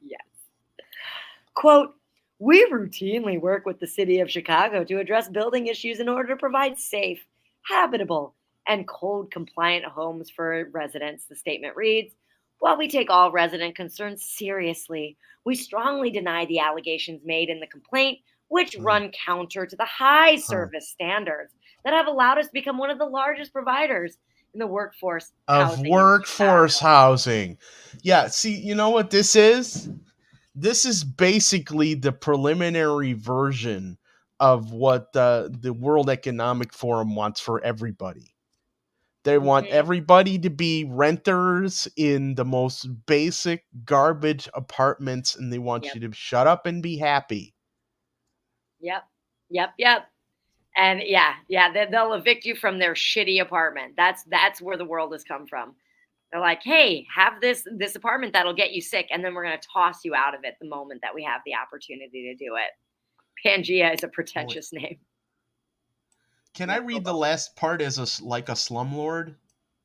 Yes. Quote, we routinely work with the city of Chicago to address building issues in order to provide safe, habitable, and code-compliant homes for residents, the statement reads. While we take all resident concerns seriously, we strongly deny the allegations made in the complaint, which run counter to the high service standards that have allowed us to become one of the largest providers in the workforce housing. Yeah, see, you know what this is? This is basically the preliminary version of what the World Economic Forum wants for everybody. They want everybody to be renters in the most basic garbage apartments, and they want you to shut up and be happy. Yep. And they'll evict you from their shitty apartment. That's where the world has come from. They're like, hey, have this apartment that'll get you sick, and then we're going to toss you out of it the moment that we have the opportunity to do it. Pangea is a pretentious name. Can I read the last part as a slumlord?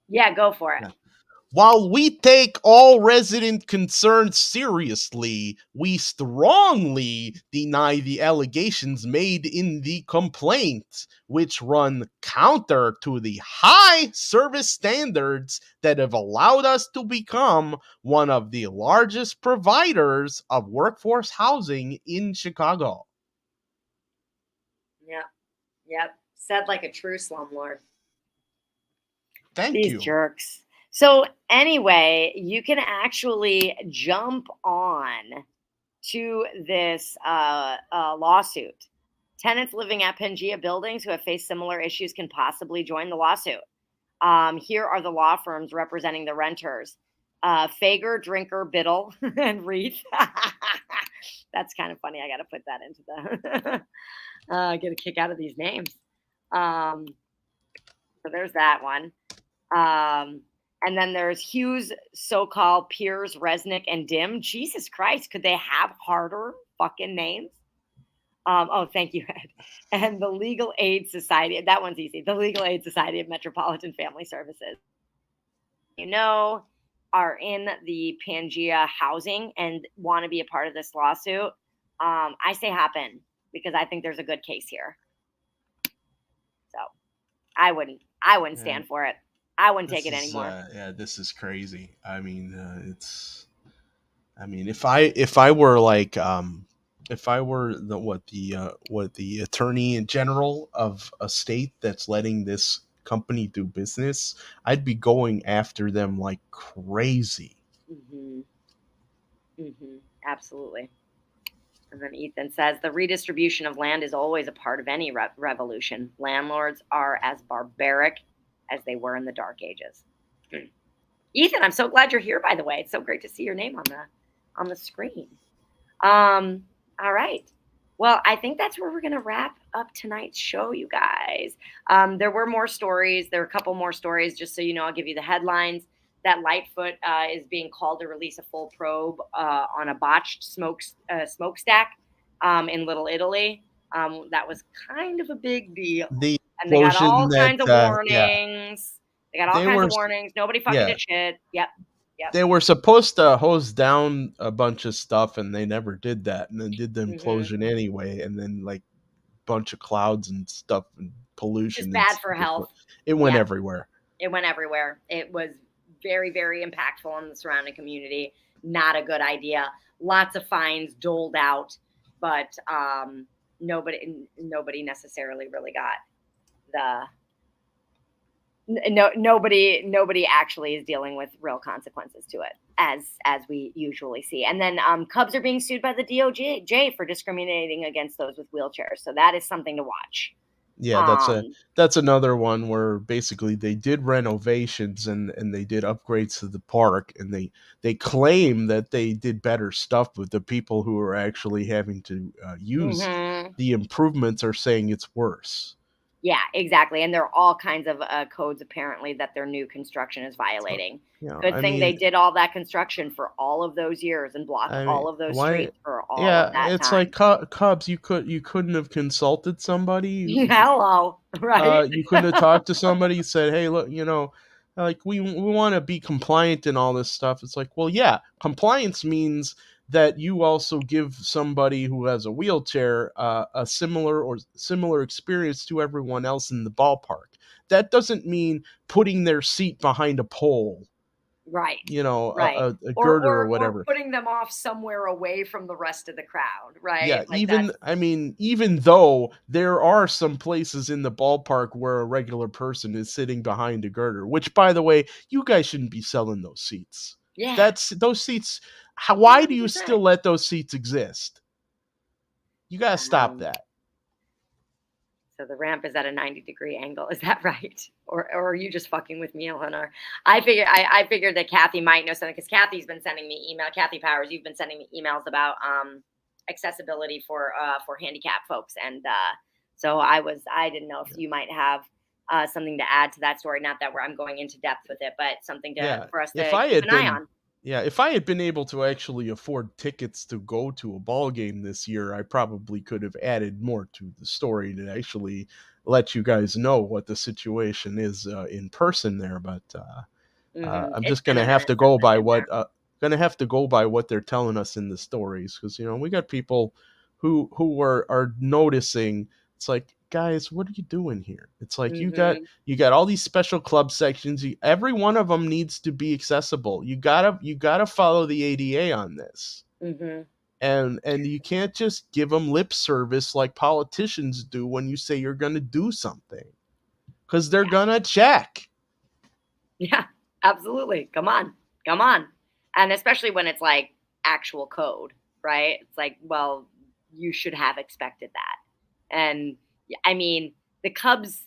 Yeah, go for it. Yeah. While we take all resident concerns seriously, we strongly deny the allegations made in the complaint, which run counter to the high service standards that have allowed us to become one of the largest providers of workforce housing in Chicago. Yep. Said like a true slumlord. Thank you. These jerks. So anyway, you can actually jump on to this lawsuit. Tenants living at Pangea buildings who have faced similar issues can possibly join the lawsuit. Here are the law firms representing the renters. Fager, Drinker, Biddle, and Reith. That's kind of funny. I got to put that into the get a kick out of these names. So there's that one. And then there's Hughes, so-called Piers, Resnick, and Dim. Jesus Christ, could they have harder fucking names? Oh, thank you, Ed. And the Legal Aid Society. That one's easy. The Legal Aid Society of Metropolitan Family Services. Are in the Pangea housing and want to be a part of this lawsuit. I say happen because I think there's a good case here. So I wouldn't stand for it. I wouldn't take it anymore. This is crazy. I mean, if I were like, if I were the attorney general of a state that's letting this company do business, I'd be going after them like crazy. Absolutely. And then Ethan says the redistribution of land is always a part of any revolution. Landlords are as barbaric as they were in the Dark Ages. Ethan, I'm so glad you're here, by the way. It's so great to see your name on the screen. All right. Well, I think that's where we're going to wrap up tonight's show, you guys. There were more stories. There are a couple more stories. Just so you know, I'll give you the headlines. That Lightfoot is being called to release a full probe on a botched smokestack in Little Italy. That was kind of a big deal. And they got all kinds of warnings. Yeah. They got all kinds of warnings. Nobody fucking did shit. Yep. They were supposed to hose down a bunch of stuff, and they never did that, and then did the implosion anyway, and then like bunch of clouds and stuff and pollution. It's bad for health. It went everywhere. It went everywhere. It was very, very impactful on the surrounding community. Not a good idea. Lots of fines doled out, but nobody necessarily really got nobody actually is dealing with real consequences to it, as we usually see. And then Cubs are being sued by the DOJ for discriminating against those with wheelchairs. So that is something to watch. Yeah, that's another one where basically they did renovations and they did upgrades to the park, and they claim that they did better stuff, but the people who are actually having to use the improvements are saying it's worse. Yeah, exactly. And there are all kinds of codes apparently that their new construction is violating. Good thing they did all that construction for all of those years and blocked all of those streets for all of that it's time. like Cubs. You couldn't have consulted somebody. Hello, right? You couldn't have talked to somebody, said, "Hey, look, like we want to be compliant and all this stuff." It's like, well, yeah, compliance means that you also give somebody who has a wheelchair a similar experience to everyone else in the ballpark. That doesn't mean putting their seat behind a pole, right? Right. A girder or whatever, or putting them off somewhere away from the rest of the crowd, right? Yeah, like even though there are some places in the ballpark where a regular person is sitting behind a girder, which, by the way, you guys shouldn't be selling those seats. Yeah, those seats. Why do you still let those seats exist? You gotta stop that. So the ramp is at a 90-degree angle. Is that right? Or are you just fucking with me, Eleanor? I figured that Kathy might know something, because Kathy's been sending me email. Kathy Powers, you've been sending me emails about accessibility for handicapped folks, and so I didn't know if you might have something to add to that story. Not that I'm going into depth with it, but something for us to keep an eye on. Yeah, if I had been able to actually afford tickets to go to a ball game this year, I probably could have added more to the story to actually let you guys know what the situation is in person there. But I'm just gonna have to go by what they're telling us in the stories, because we got people who are noticing. It's like, guys, what are you doing here? It's like you got all these special club sections. Every one of them needs to be accessible. You gotta follow the ADA on this, and you can't just give them lip service like politicians do when you say you're gonna do something, because they're gonna check. Yeah, absolutely. Come on, and especially when it's like actual code, right? It's like, well, you should have expected that. And I mean, the Cubs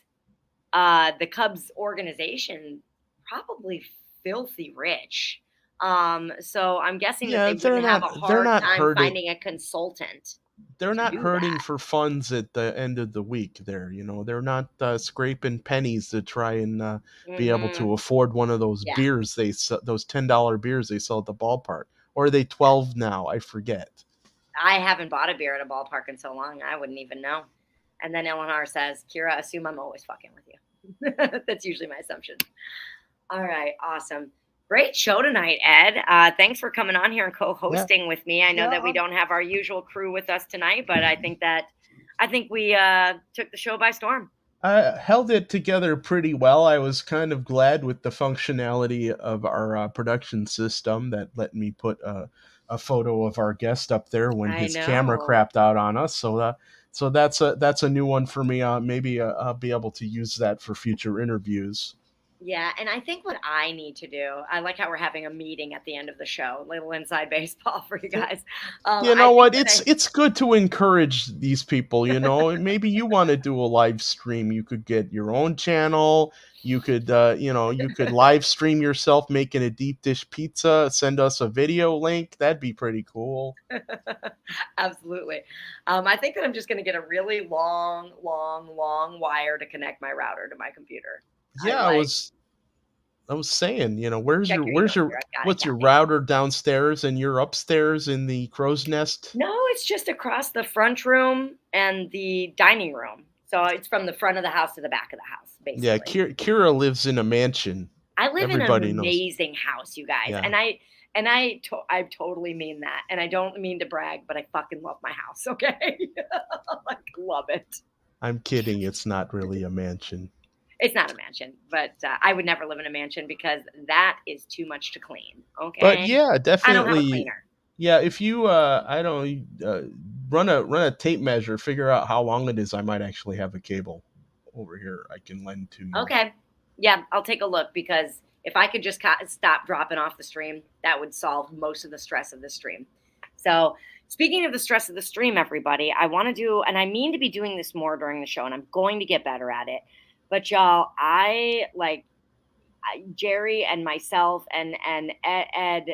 organization probably filthy rich. So I'm guessing that they wouldn't have a hard time finding a consultant. They're not hurting for funds at the end of the week there. They're not scraping pennies to try and be able to afford one of those beers those $10 beers they sell at the ballpark. Or are they 12 now? I forget. I haven't bought a beer at a ballpark in so long, I wouldn't even know. And then Eleanor says, Kira, assume I'm always fucking with you. That's usually my assumption. All right. Awesome. Great show tonight, Ed. Thanks for coming on here and co-hosting with me. I know that we don't have our usual crew with us tonight, but I think we took the show by storm. I held it together pretty well. I was kind of glad with the functionality of our production system that let me put a photo of our guest up there when his camera crapped out on us. So that's a new one for me. Maybe I'll be able to use that for future interviews. Yeah, and I think what I need to do, I like how we're having a meeting at the end of the show, little inside baseball for you guys. It's good to encourage these people, Maybe you want to do a live stream. You could get your own channel. You could, you could live stream yourself making a deep dish pizza. Send us a video link. That'd be pretty cool. Absolutely. I think that I'm just going to get a really long wire to connect my router to my computer. Yeah, I was saying, what's your router downstairs and you're upstairs in the crow's nest? No, it's just across the front room and the dining room. So it's from the front of the house to the back of the house, basically. Yeah, Kira lives in a mansion. I live in an amazing house, you guys. Yeah. And I totally mean that. And I don't mean to brag, but I fucking love my house, okay? Love it. I'm kidding. It's not really a mansion. It's not a mansion, but I would never live in a mansion because that is too much to clean. Okay. But yeah, definitely. I don't have a cleaner. Yeah, if you run a tape measure, figure out how long it is. I might actually have a cable over here I can lend to you. Okay. Yeah, I'll take a look, because if I could just stop dropping off the stream, that would solve most of the stress of the stream. So Speaking of the stress of the stream, everybody, I want to do, and I mean to be doing this more during the show, and I'm going to get better at it. But y'all, Jerry and myself and Ed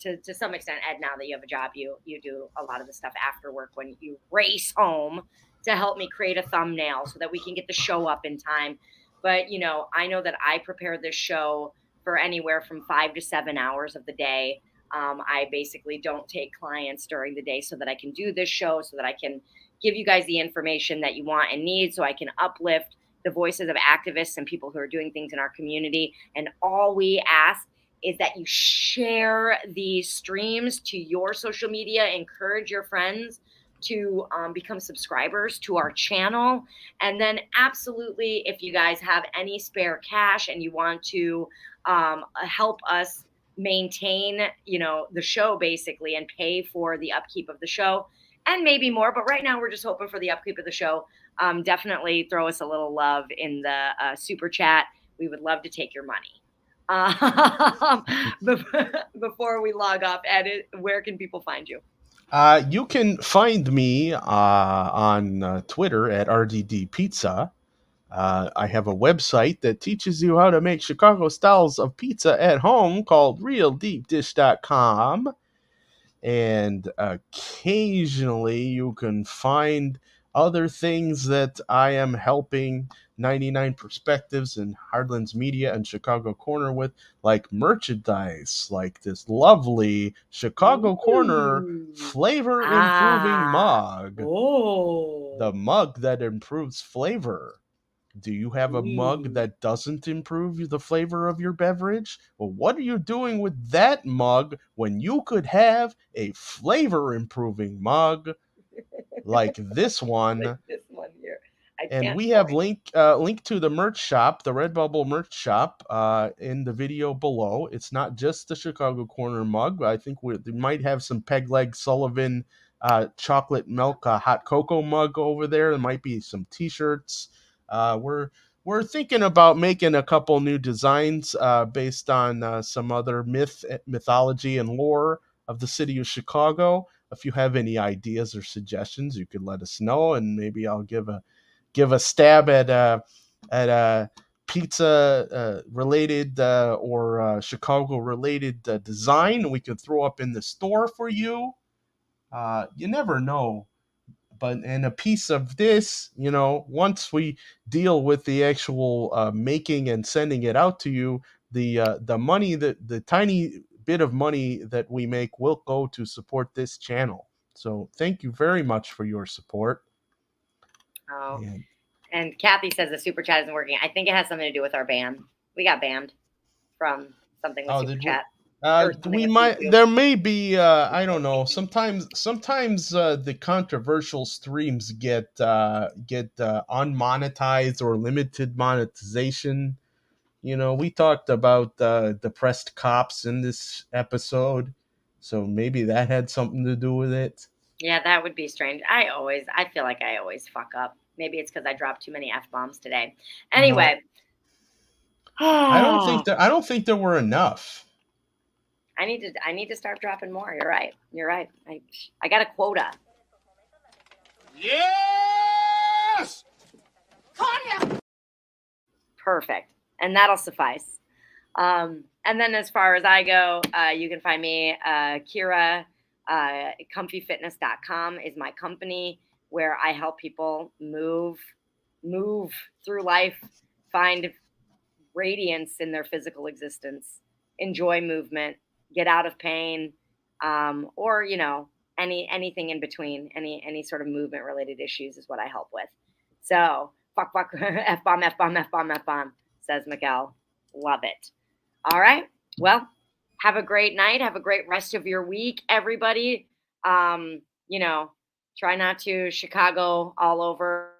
to some extent, Ed, now that you have a job, you do a lot of the stuff after work when you race home to help me create a thumbnail so that we can get the show up in time. But, you know, I know that I prepare this show for anywhere from 5 to 7 hours of the day. I basically don't take clients during the day so that I can do this show, so that I can give you guys the information that you want and need, so I can uplift the voices of activists and people who are doing things in our community. And all we ask is that you share these streams to your social media, encourage your friends to become subscribers to our channel. And then absolutely, if you guys have any spare cash and you want to help us maintain, you know, the show basically and pay for the upkeep of the show and maybe more, but right now we're just hoping for the upkeep of the show. Definitely throw us a little love in the super chat. We would love to take your money. Before we log off, Ed, where can people find you? You can find me on Twitter at RDD Pizza. I have a website that teaches you how to make Chicago styles of pizza at home called realdeepdish.com. And occasionally you can find other things that I am helping 99 Perspectives and Hardlands Media and Chicago Corner with, like merchandise, like this lovely Chicago Corner flavor improving mug. Oh. The mug that improves flavor. Do you have a mug that doesn't improve the flavor of your beverage? Well, what are you doing with that mug when you could have a flavor improving mug like this one? Like this one here. And we have link to the merch shop, the Redbubble merch shop, in the video below. It's not just the Chicago Corner mug. I think we might have some Peg Leg Sullivan chocolate milk hot cocoa mug over there. There might be some T-shirts. We're thinking about making a couple new designs based on some other mythology and lore of the city of Chicago. If you have any ideas or suggestions, you could let us know, and maybe I'll give a stab at a pizza related or Chicago related design we could throw up in the store for you. You never know. But and a piece of this, you know, once we deal with the actual making and sending it out to you, the money, the tiny bit of money that we make will go to support this channel. So thank you very much for your support. Oh, and Kathy says the super chat isn't working. I think it has something to do with our ban. We got banned from something with super chat. There may be I don't know, sometimes the controversial streams get unmonetized or limited monetization. You know, we talked about depressed cops in this episode, so maybe that had something to do with it. Yeah, that would be strange. I feel like I always fuck up. Maybe it's because I dropped too many F-bombs today. Anyway. I don't think there were enough. I need to start dropping more. You're right. I got a quota. Yes! Perfect. And that'll suffice. And then as far as I go, you can find me, Kira, comfyfitness.com is my company where I help people move through life, find radiance in their physical existence, enjoy movement, get out of pain, or, you know, anything in between, any sort of movement related issues is what I help with. So fuck, F-bomb, says Miguel. Love it. All right. Well, have a great night. Have a great rest of your week, everybody. You know, try not to Chicago all over.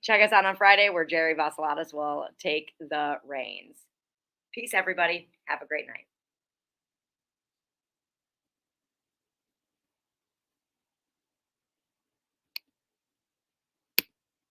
Check us out on Friday where Jerry Vassilatos will take the reins. Peace, everybody. Have a great night.